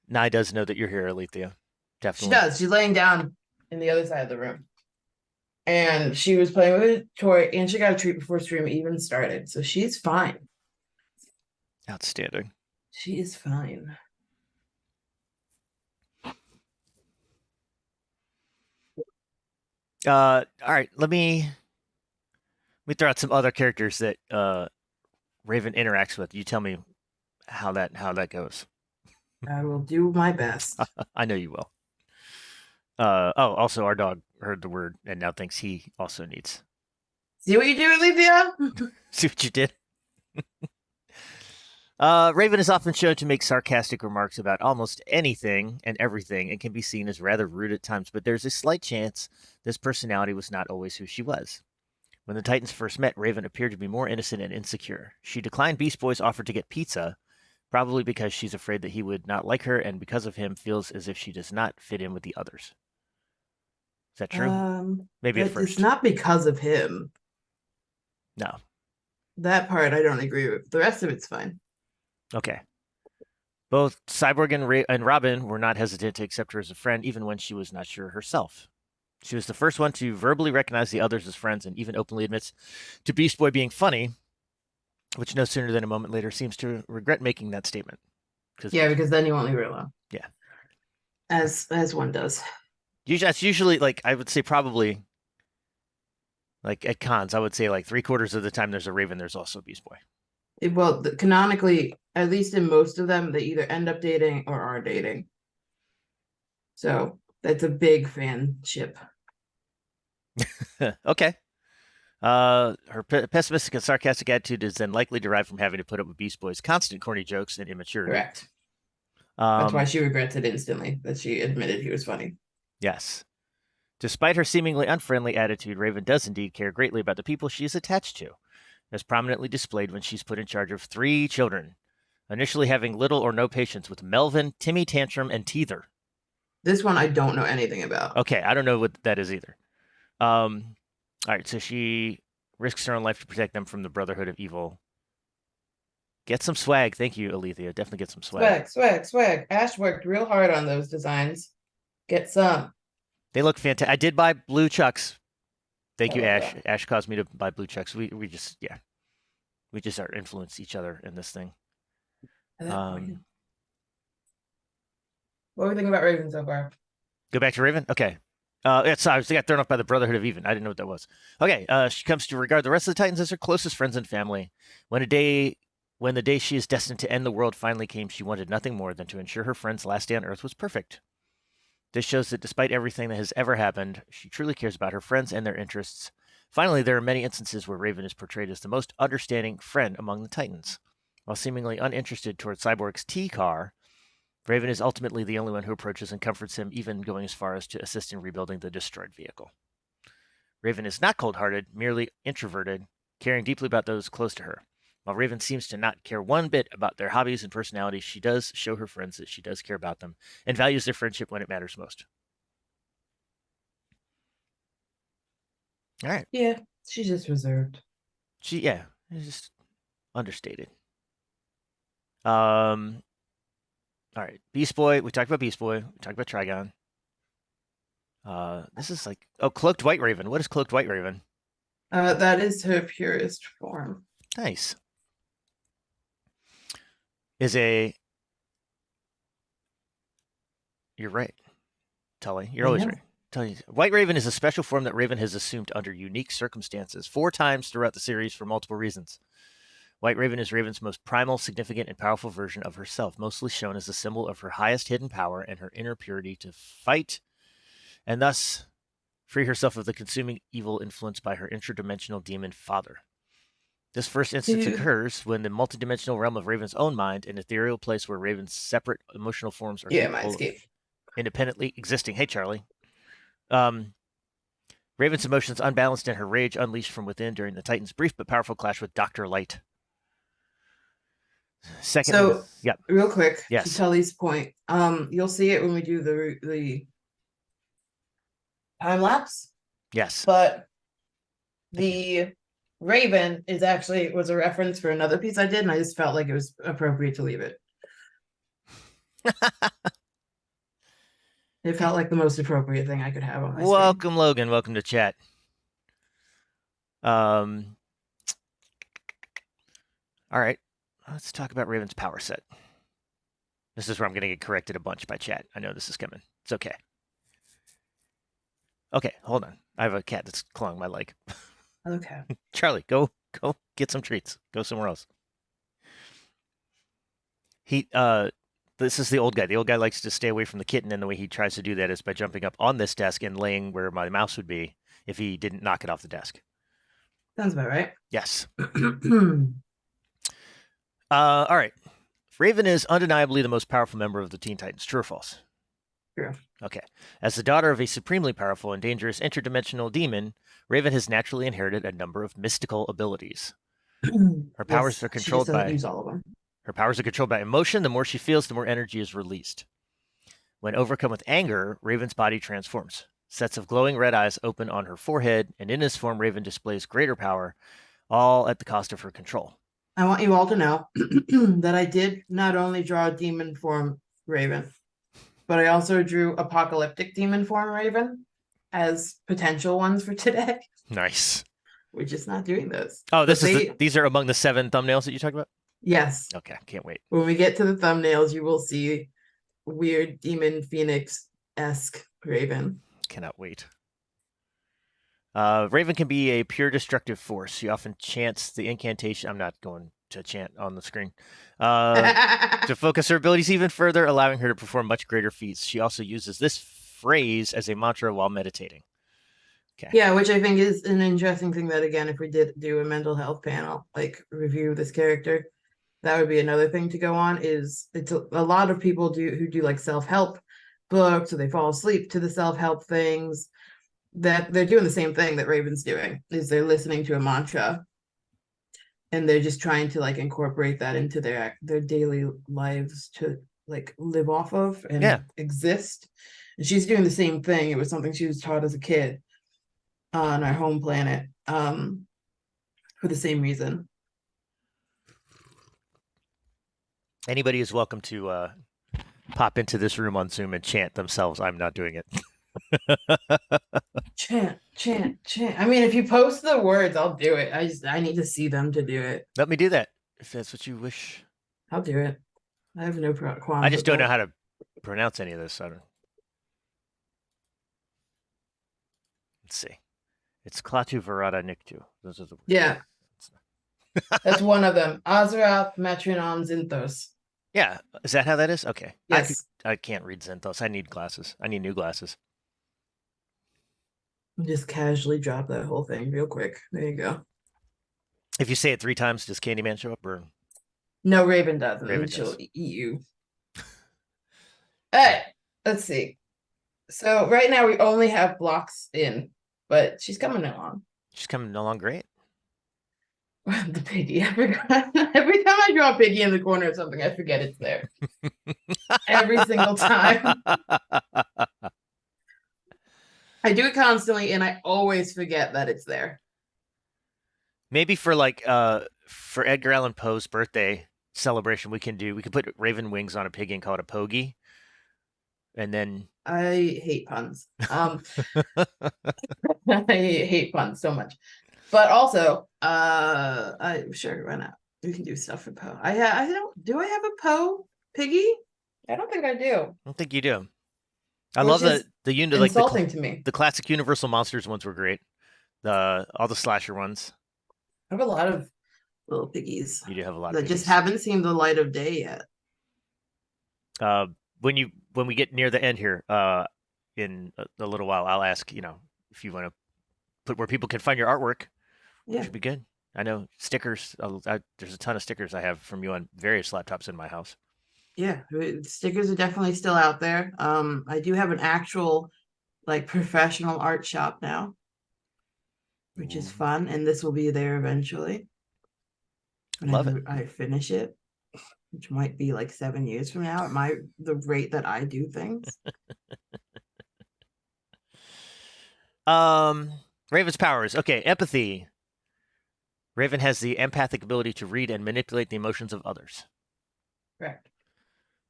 Nye does know that you're here, Alethea. Definitely. She does. She's laying down in the other side of the room. And she was playing with a toy, and she got a treat before stream even started. So she's fine. Outstanding. She is fine. All right, let me throw out some other characters that Raven interacts with. You tell me how that goes. I will do my best. I know you will. Also, our dog heard the word and now thinks he also needs. See what you do, Alethea? See what you did? Raven is often shown to make sarcastic remarks about almost anything and everything and can be seen as rather rude at times, but there's a slight chance this personality was not always who she was. When the Titans first met, Raven appeared to be more innocent and insecure. She declined Beast Boy's offer to get pizza, probably because she's afraid that he would not like her and because of him feels as if she does not fit in with the others. Is that true? Maybe at first. It's not because of him. No. That part I don't agree with. The rest of it's fine. Okay. Both Cyborg and Robin were not hesitant to accept her as a friend, even when she was not sure herself. She was the first one to verbally recognize the others as friends and even openly admits to Beast Boy being funny, which no sooner than a moment later seems to regret making that statement. Because then you won't leave her alone. Yeah. As one does. That's usually, like, I would say probably Like at cons, I would say like 3/4 of the time there's a Raven, there's also a Beast Boy. Well, canonically, at least in most of them, they either end up dating or are dating. So that's a big fanship. Okay. Her pessimistic and sarcastic attitude is then likely derived from having to put up with Beast Boy's constant corny jokes and immaturity. Correct. That's why Um, she regrets it instantly that she admitted he was funny. yes. Despite her seemingly unfriendly attitude, Raven does indeed care greatly about the people she is attached to, as prominently displayed when she's put in charge of 3 children, initially having little or no patience with Melvin, Timmy Tantrum, and Teether. This one I don't know anything about. Okay, I don't know what that is either. All right, so she risks her own life to protect them from the Brotherhood of Evil. Get some swag. Thank you, Alethea. Definitely get some swag. Swag. Ash worked real hard on those designs. Get some. They look fantastic. I did buy blue chucks. Thank I you, love Ash. that. Ash caused me to buy blue chucks. We just we just are influence each other in this thing. At that point. What do we think about Raven so far? Go back to Raven. Okay. I was got thrown off by the Brotherhood of Even. I didn't know what that was. Okay. She comes to regard the rest of the Titans as her closest friends and family. When the day she is destined to end the world finally came, she wanted nothing more than to ensure her friend's last day on Earth was perfect. This shows that despite everything that has ever happened, she truly cares about her friends and their interests. Finally, there are many instances where Raven is portrayed as the most understanding friend among the Titans. While seemingly uninterested toward Cyborg's T-Car, Raven is ultimately the only one who approaches and comforts him, even going as far as to assist in rebuilding the destroyed vehicle. Raven is not cold-hearted, merely introverted, caring deeply about those close to her. While Raven seems to not care one bit about their hobbies and personalities, she does show her friends that she does care about them and values their friendship when it matters most. All right. Yeah, she's just reserved. It's just understated. All right. Beast Boy. We talked about Beast Boy. We talked about Trigon. This is like Cloaked White Raven. What is Cloaked White Raven? That is her purest form. Nice. You're right, Tully. You're always right. Tully, White Raven is a special form that Raven has assumed under unique circumstances 4 times throughout the series for multiple reasons. White Raven is Raven's most primal, significant, and powerful version of herself, mostly shown as a symbol of her highest hidden power and her inner purity to fight and thus free herself of the consuming evil influenced by her interdimensional demon father. This first instance occurs when the multidimensional realm of Raven's own mind, an ethereal place where Raven's separate emotional forms are capable of independently existing. Hey, Charlie. Raven's emotions unbalanced and her rage unleashed from within during the Titans' brief but powerful clash with Dr. Light. Second, real quick, yes. To Tully's point, you'll see it when we do the time lapse. Yes. But the Raven was a reference for another piece I did, and I just felt like it was appropriate to leave it. It felt like the most appropriate thing I could have on my Welcome, screen. Logan. Welcome to chat. All right. Let's talk about Raven's power set. This is where I'm going to get corrected a bunch by chat. I know this is coming. It's okay. Okay, hold on. I have a cat that's clawing my leg. Okay. Charlie, go get some treats. Go somewhere else. This is the old guy. The old guy likes to stay away from the kitten, and the way he tries to do that is by jumping up on this desk and laying where my mouse would be if he didn't knock it off the desk. Sounds about right. Yes. All right. Raven is undeniably the most powerful member of the Teen Titans. True or false? True. Okay. As the daughter of a supremely powerful and dangerous interdimensional demon, Raven has naturally inherited a number of mystical abilities. Her powers are controlled by use all of them. Her powers are controlled by emotion. The more she feels, the more energy is released. When overcome with anger, Raven's body transforms. Sets of glowing red eyes open on her forehead, and in this form, Raven displays greater power, all at the cost of her control. I want you all to know that I did not only draw a demon form Raven, but I also drew apocalyptic demon form Raven as potential ones for today. Nice. We're just not doing those. Oh, these are among the 7 thumbnails that you talked about? Yes. Okay, can't wait. When we get to the thumbnails, you will see weird demon phoenix-esque Raven. Cannot wait. Raven can be a pure destructive force. She often chants the incantation. I'm not going to chant on the screen. To focus her abilities even further, allowing her to perform much greater feats. She also uses this phrase as a mantra while meditating. Okay. Yeah, which I think is an interesting thing that, again, if we did do a mental health panel, like review this character, that would be another thing to go on. Is it's a lot of people who do like self-help books, or they fall asleep to the self-help things, that they're doing the same thing that Raven's doing, is they're listening to a mantra and they're just trying to like incorporate that into their daily lives to like live off of and exist. And she's doing the same thing. It was something she was taught as a kid on our home planet, for the same reason. Anybody is welcome to pop into this room on Zoom and chant themselves. I'm not doing it. Chant, chant, chant. I mean, if you post the words, I'll do it. I need to see them to do it. Let me do that if that's what you wish. I'll do it. I have no qualms. I just don't know how to pronounce any of this. I don't. Let's see. It's Klaatu Verada Niktu. Those are the words. Yeah. That's one of them. Azrath, Metronom, Zinthos. Yeah. Is that how that is? Okay. Yes. I can't read Zinthos. I need glasses. I need new glasses. Just casually drop that whole thing real quick. There you go. If you say it 3 times, does Candyman show up? Or no, Raven doesn't. Raven She'll does. eat you. All right. Let's see. So right now we only have blocks in, but she's coming along. She's coming along great. The piggy. I forgot. Every time I draw a piggy in the corner of something, I forget it's there. Every single time. I do it constantly, and I always forget that it's there. Maybe for like for Edgar Allan Poe's birthday celebration, we could put raven wings on a piggy and call it a pogie. And then I hate puns. I hate puns so much. But also, I sure, why not? We can do stuff for Poe. I don't. Do I have a Poe piggy? I don't think I do. I don't think you do. I love the unit, like insulting to me. The classic Universal Monsters ones were great. All the slasher ones. I have a lot of little piggies. You do have a lot that of piggies. Just haven't seen the light of day yet. When we get near the end here, in a little while, I'll ask, if you want to put where people can find your artwork. Yeah, should be good. I know stickers. There's a ton of stickers I have from you on various laptops in my house. Yeah, stickers are definitely still out there. I do have an actual, like, professional art shop now, which is fun, and this will be there eventually. Love it. I finish it, which might be like 7 years from now at the rate that I do things. Raven's powers. Okay, empathy. Raven has the empathic ability to read and manipulate the emotions of others. Correct.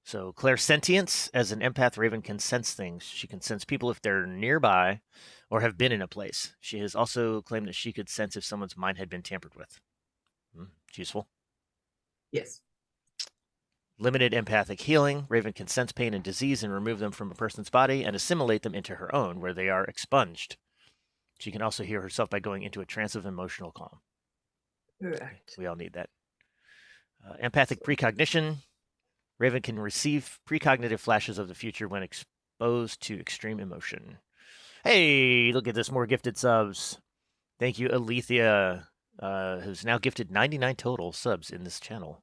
So clairsentience. As an empath, Raven can sense things. She can sense people if they're nearby or have been in a place. She has also claimed that she could sense if someone's mind had been tampered with. It's useful. Yes. Limited empathic healing. Raven can sense pain and disease and remove them from a person's body and assimilate them into her own, where they are expunged. She can also heal herself by going into a trance of emotional calm. Correct. We all need that. Empathic precognition. Raven can receive precognitive flashes of the future when exposed to extreme emotion. Hey, look at this. More gifted subs. Thank you, Alethea, who's now gifted 99 total subs in this channel.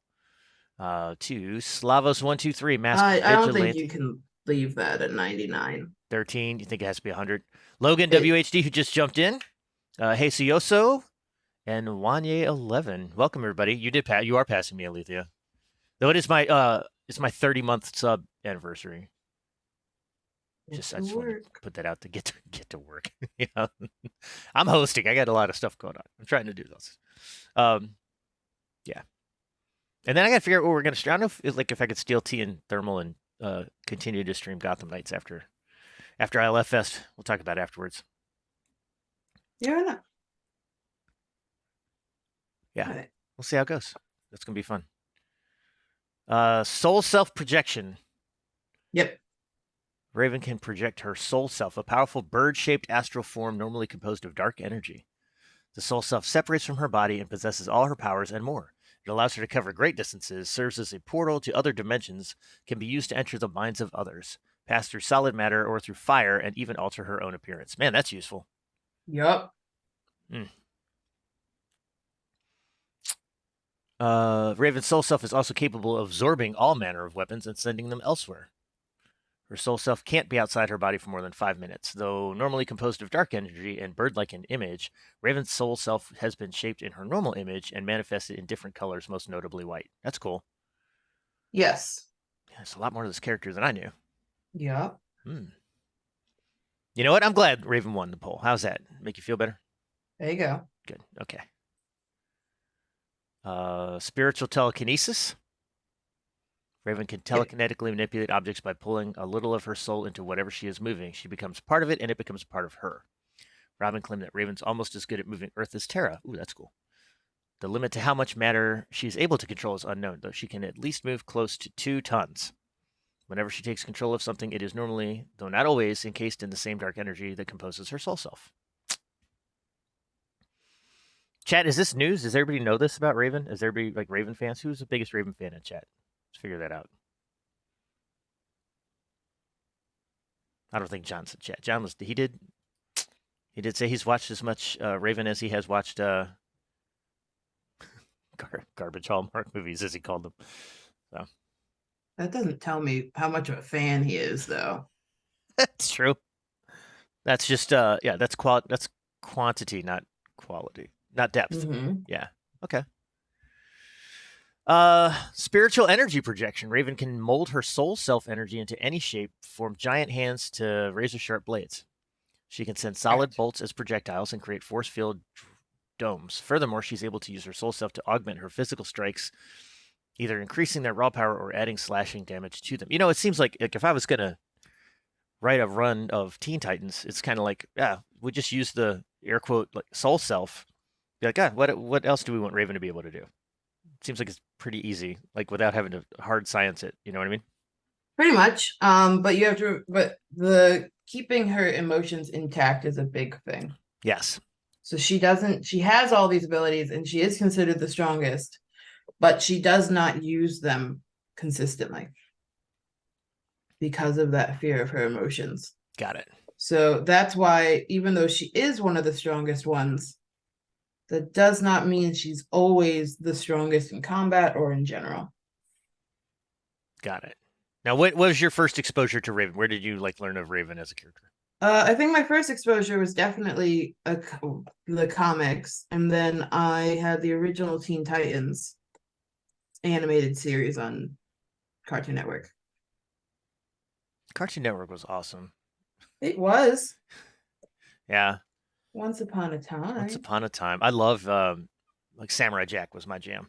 To Slavos123, Mask I don't think you can leave that at 99. 13. You think it has to be 100? Logan WHD, who just jumped in. Hesioso and Wanye11. Welcome, everybody. You are passing me, Alethea. Though it is my 30-month sub anniversary. I just want to put that out to get to work. Yeah. I'm hosting. I got a lot of stuff going on. I'm trying to do those. Yeah. And then I got to figure out what we're going to stream. I don't know if I could steal tea and thermal and continue to stream Gotham Knights after ILFest. We'll talk about it afterwards. Yeah, why not? Yeah. Right. We'll see how it goes. That's going to be fun. Soul self-projection. Yep. Raven can project her soul self, a powerful bird-shaped astral form normally composed of dark energy. The soul self separates from her body and possesses all her powers and more. It allows her to cover great distances, serves as a portal to other dimensions, can be used to enter the minds of others, pass through solid matter or through fire, and even alter her own appearance. Man, that's useful. Yup. Mm. Raven's soul self is also capable of absorbing all manner of weapons and sending them elsewhere. Her soul self can't be outside her body for more than 5 minutes. Though normally composed of dark energy and bird-like in image, Raven's soul self has been shaped in her normal image and manifested in different colors, most notably white. That's cool. Yes. Yeah, it's a lot more to this character than I knew. Yup. Hmm. You know what? I'm glad Raven won the poll. How's that? Make you feel better? There you go. Good. Okay. Spiritual telekinesis. Raven can telekinetically manipulate objects by pulling a little of her soul into whatever she is moving. She becomes part of it, and it becomes part of her. Robin claimed that Raven's almost as good at moving Earth as Terra. Ooh, that's cool. The limit to how much matter she's able to control is unknown, though she can at least move close to 2 tons. Whenever she takes control of something, it is normally, though not always, encased in the same dark energy that composes her soul self. Chat, is this news? Does everybody know this about Raven? Is everybody like Raven fans? Who's the biggest Raven fan in chat? Let's figure that out. I don't think John said chat. John was he did say he's watched as much Raven as he has watched garbage Hallmark movies, as he called them. So That doesn't tell me how much of a fan he is, though. that's true. That's just yeah, that's quantity, not quality, not depth. Mm-hmm. Yeah. Okay. Spiritual energy projection. Raven can mold her soul self energy into any shape, form giant hands to razor sharp blades. She can send solid Right. bolts as projectiles and create force field domes. Furthermore, she's able to use her soul self to augment her physical strikes, either increasing their raw power or adding slashing damage to them. You know, it seems like if I was gonna write a run of Teen Titans, it's kind of like, yeah, we just use the air quote like soul self. Be like, what else do we want Raven to be able to do? It seems like it's pretty easy, like without having to hard science it. You know what I mean? Pretty much. But you have to, but the keeping her emotions intact is a big thing. Yes. So she has all these abilities and she is considered the strongest, but she does not use them consistently because of that fear of her emotions. Got it. So that's why, even though she is one of the strongest ones, that does not mean she's always the strongest in combat or in general. Got it. Now, what was your first exposure to Raven? Where did you like learn of Raven as a character? I think my first exposure was definitely the comics, and then I had the original Teen Titans animated series on Cartoon Network. Cartoon Network was awesome. It was Yeah. once upon a time. Once upon a time, I love like Samurai Jack was my jam.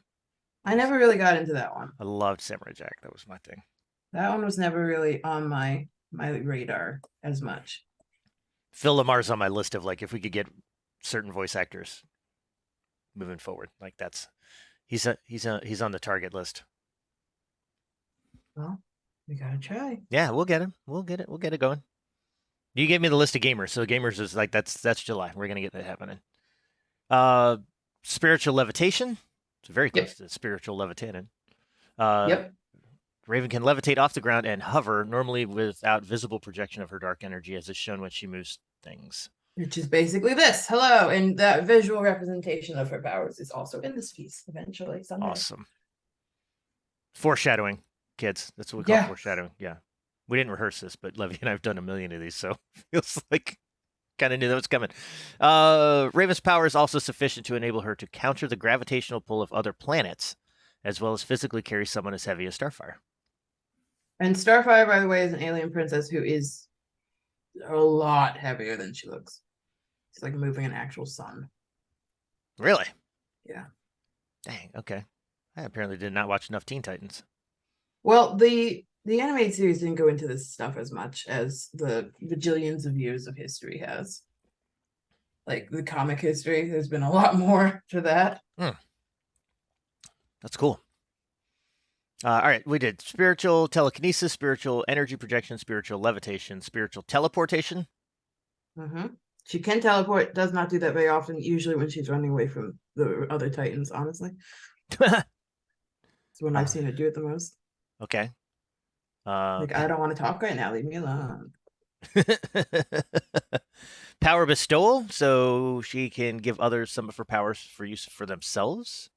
I never really got into that one. I loved Samurai Jack. That was my thing. That one was never really on my radar as much. Phil Lamar's on my list of like if we could get certain voice actors moving forward. Like that's he's on the target list. Well, we gotta try. Yeah, we'll get him. We'll get it. We'll get it going. You gave me the list of gamers, so gamers is like that's July. We're gonna get that happening. Spiritual levitation. It's very close to spiritual levitating. Yep. Raven can levitate off the ground and hover, normally without visible projection of her dark energy, as is shown when she moves things. Which is basically this. Hello. And that visual representation of her powers is also in this piece eventually. Someday. Awesome. Foreshadowing, kids. That's what we call foreshadowing. Yeah. We didn't rehearse this, but Levy and I have done a million of these, so it feels like kind of knew that was coming. Raven's power is also sufficient to enable her to counter the gravitational pull of other planets, as well as physically carry someone as heavy as Starfire. And Starfire, by the way, is an alien princess who is a lot heavier than she looks. It's like moving an actual sun. Really? Yeah. Dang, okay. I apparently did not watch enough Teen Titans. Well, the animated series didn't go into this stuff as much as the bajillions of years of history has. Like the comic history, there's been a lot more to that. That's cool. All right, we did spiritual telekinesis, spiritual energy projection, spiritual levitation, spiritual teleportation. Mm-hmm. She can teleport, does not do that very often, usually when she's running away from the other Titans, honestly. It's when I've seen her do it the most. Okay. Like, I don't want to talk right now, leave me alone. Power bestowal, so she can give others some of her powers for use for themselves.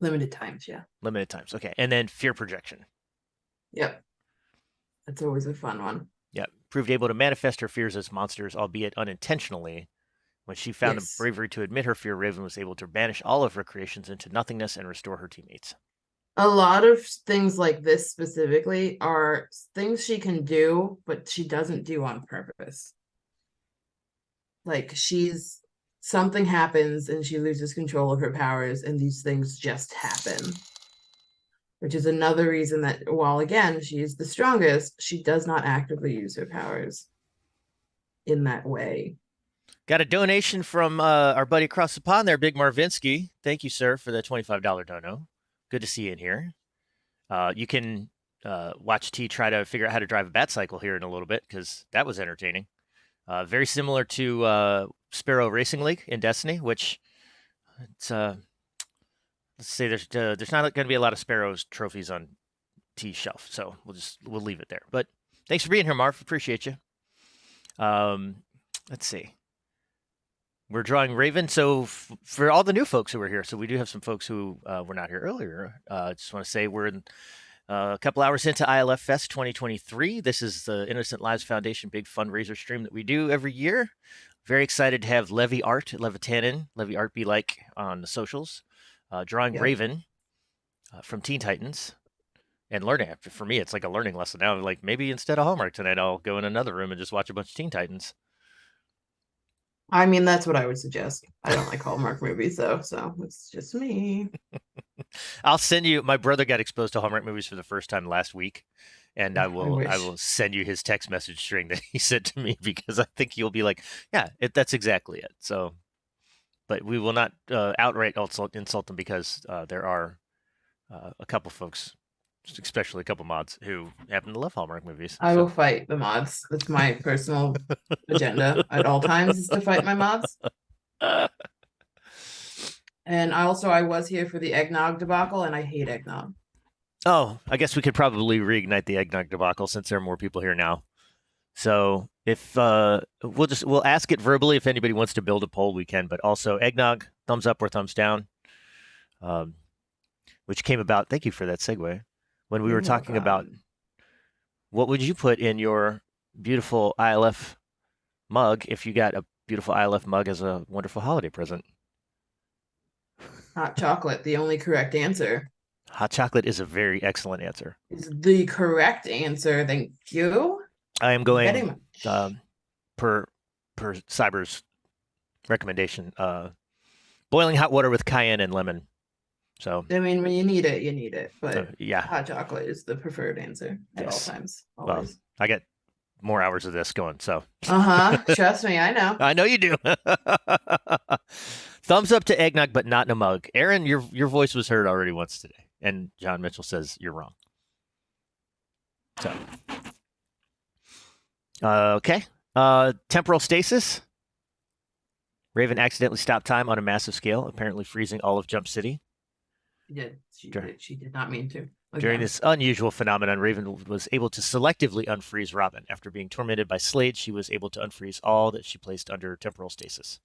Limited times, yeah. Limited times. Okay. And then fear projection. Yep. That's always a fun one. Yeah. Proved able to manifest her fears as monsters, albeit unintentionally. When she found the Yes. bravery to admit her fear, Raven was able to banish all of her creations into nothingness and restore her teammates. A lot of things like this specifically are things she can do, but she doesn't do on purpose. Like something happens and she loses control of her powers, and these things just happen. Which is another reason that while again she is the strongest, she does not actively use her powers in that way. Got a donation from our buddy across the pond there, Big Marvinsky. Thank you, sir, for the $25 dono. Good to see you in here. You can watch T try to figure out how to drive a bat cycle here in a little bit because that was entertaining. Very similar to Sparrow Racing League in Destiny, which it's let's say there's not going to be a lot of Sparrows trophies on T's shelf, so we'll leave it there. But thanks for being here, Marv. Appreciate you. Let's see. We're drawing Raven. So for all the new folks who are here, so we do have some folks who were not here earlier. I just want to say we're in a couple hours into ILFest 2023. This is the Innocent Lives Foundation big fundraiser stream that we do every year. Very excited to have Levy Art, Levitanin, Levy Art be like on the socials, drawing Yep. Raven from Teen Titans and learning. For me, it's like a learning lesson now. Like maybe instead of homework tonight, I'll go in another room and just watch a bunch of Teen Titans. I mean, that's what I would suggest. I don't like Hallmark movies though, so it's just me. I'll send you. My brother got exposed to Hallmark movies for the first time last week, and I will send you his text message string that he sent to me because I think you'll be like, yeah, that's exactly it. So, but we will not outright insult them because there are a couple folks, especially a couple mods, who happen to love Hallmark movies. I will fight the mods. That's my personal agenda at all times, is to fight my mods. And I was here for the eggnog debacle, and I hate eggnog. Oh, I guess we could probably reignite the eggnog debacle since there are more people here now. So if we'll ask it verbally if anybody wants to build a poll, we can. But also eggnog, thumbs up or thumbs down, which came about. Thank you for that segue. When we were talking about what would you put in your beautiful ILF mug if you got a beautiful ILF mug as a wonderful holiday present? Hot chocolate, the only correct answer. Hot chocolate is a very excellent answer. Is the correct answer. Thank you. I am going per Cyber's recommendation. Boiling hot water with cayenne and lemon. So I mean, when you need it, you need it. But yeah, hot chocolate is the preferred answer at all times. Always. Well, I get more hours of this going. So trust me, I know. I know you do. Thumbs up to eggnog, but not in a mug. Aaron, your voice was heard already once today, and John Mitchell says you're wrong. So okay, temporal stasis. Raven accidentally stopped time on a massive scale, apparently freezing all of Jump City. She did not mean to. During this unusual phenomenon, Raven was able to selectively unfreeze Robin. After being tormented by Slade, she was able to unfreeze all that she placed under temporal stasis.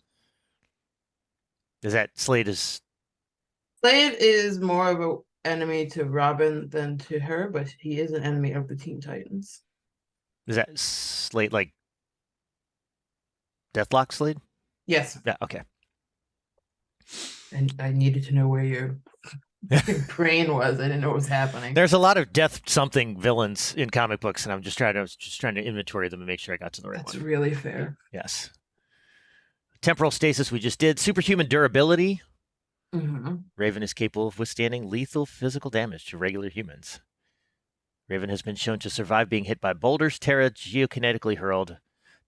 Is that Slade is more of an enemy to Robin than to her, but he is an enemy of the Teen Titans. Is that Slade like Deathlock Slade? Yes. Yeah, okay. And I needed to know where your brain was. I didn't know what was happening. There's a lot of death something villains in comic books, and I was just trying to inventory them and make sure I got to the right one. That's really fair. Yes. Temporal stasis we just did. Superhuman durability. Mm-hmm. Raven is capable of withstanding lethal physical damage to regular humans. Raven has been shown to survive being hit by boulders, Terra geokinetically hurled,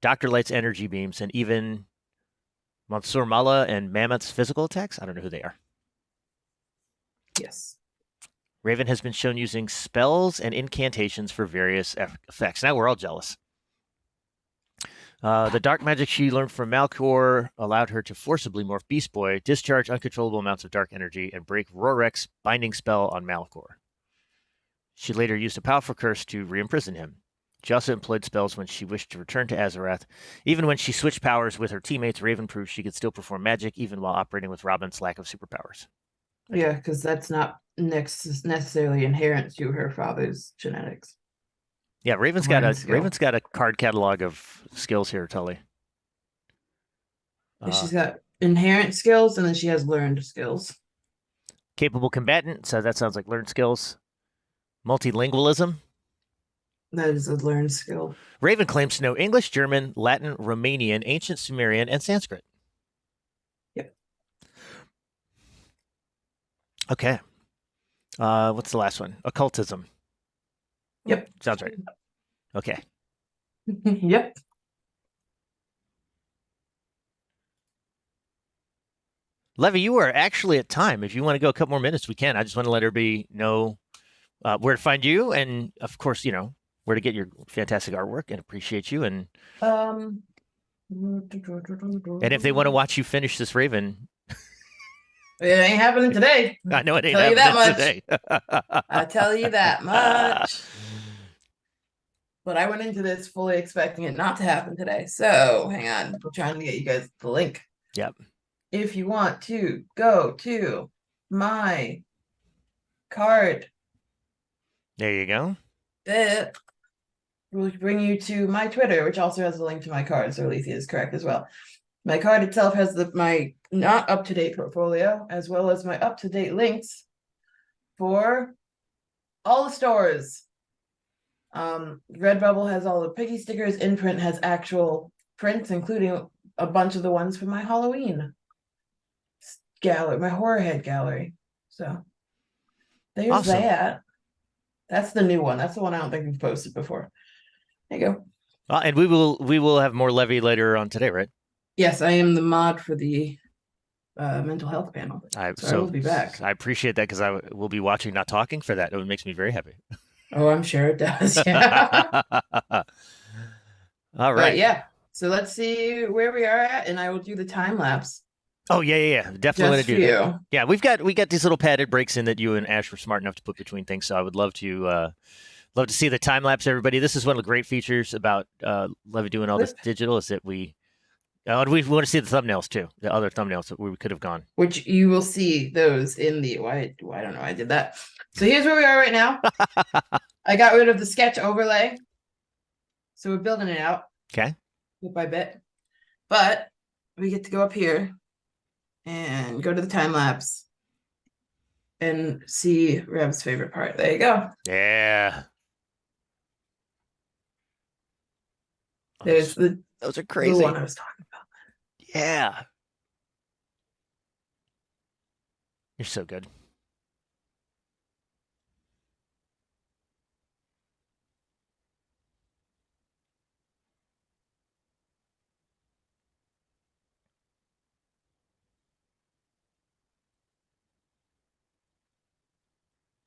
Dr. Light's energy beams, and even Mansoor Mala and Mammoth's physical attacks. I don't know who they are. Yes. Raven has been shown using spells and incantations for various effects. Now we're all jealous. The dark magic she learned from Malcor allowed her to forcibly morph Beast Boy, discharge uncontrollable amounts of dark energy, and break Rorek's binding spell on Malcor. She later used a powerful curse to re-imprison him. She also employed spells when she wished to return to Azarath. Even when she switched powers with her teammates, Raven proved she could still perform magic even while operating with Robin's lack of superpowers. Yeah, because that's not necessarily inherent to her father's genetics. Yeah, Raven's got a card catalog of skills here, Tully. She's got inherent skills, and then she has learned skills. Capable combatant, so that sounds like learned skills. Multilingualism. That is a learned skill. Raven claims to know English, German, Latin, Romanian, Ancient Sumerian, and Sanskrit. Yep. Okay. What's the last one? Occultism. Yep. Sounds right. Okay. Yep. Levy, you are actually at time. If you want to go a couple more minutes, we can. I just want to let everybody know where to find you, and of course, where to get your fantastic artwork, and appreciate you. And if they want to watch you finish this Raven, it ain't happening today. I know it ain't happening today. I tell you that much. But I went into this fully expecting it not to happen today. So hang on, I'm trying to get you guys the link. Yep. If you want to go to my card, there you go. It will bring you to my Twitter, which also has a link to my card. So Alethea is correct as well. My card itself has my not up-to-date portfolio, as well as my up-to-date links for all the stores. Redbubble has all the Piggy stickers. Imprint has actual prints, including a bunch of the ones from my Halloween gallery, my horror head gallery. So there's awesome. That. That's the new one. That's the one I don't think we've posted before. There you go. And we will have more Levy later on today, right? Yes, I am the mod for the mental health panel. So I will be back. I appreciate that, because I will be watching, not talking for that. It makes me very happy. Oh, I'm sure it does. Yeah. All right. But yeah. So let's see where we are at, and I will do the time lapse. Oh yeah. Definitely want to do that. Yeah, we've got these little padded breaks in that you and Ash were smart enough to put between things. So I would love to see the time lapse, everybody. This is one of the great features about Levy doing all this digital, is that we want to see the thumbnails too, the other thumbnails that we could have gone. Which you will see those in the I don't know. I did that. So here's where we are right now. I got rid of the sketch overlay, so we're building it out. Okay. Bit by bit, but we get to go up here and go to the time lapse and see Rev's favorite part. There you go. Yeah. There's those are crazy. The one I was talking about. Yeah. You're so good.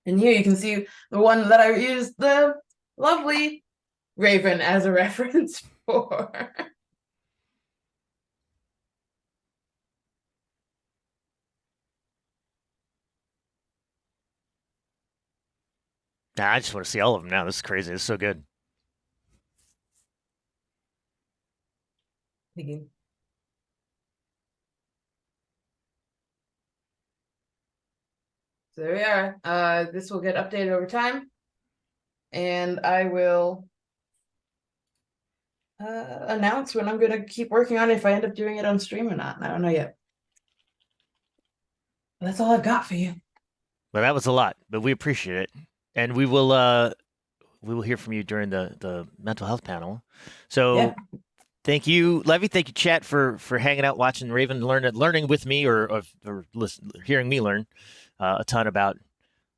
And here you can see the one that I used the lovely Raven as a reference for. Nah, I just want to see all of them now. This is crazy. This is so good. Thank you. So there we are. This will get updated over time, and I will announce when I'm going to keep working on it, if I end up doing it on stream or not. I don't know yet. But that's all I've got for you. Well, that was a lot, but we appreciate it, and we will hear from you during the mental health panel. So. Yeah. Thank you, Levy. Thank you, chat, for hanging out, watching Raven, learning with me, or hearing me learn a ton about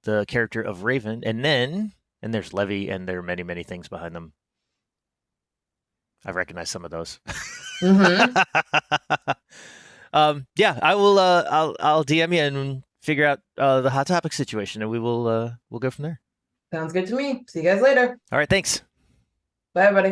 the character of Raven. And there's Levy, and there are many, many things behind them. I recognize some of those. Mm-hmm. Yeah, I will. I'll DM you, and figure out the hot topic situation, and we'll go from there. Sounds good to me. See you guys later. All right, thanks. Bye, everybody.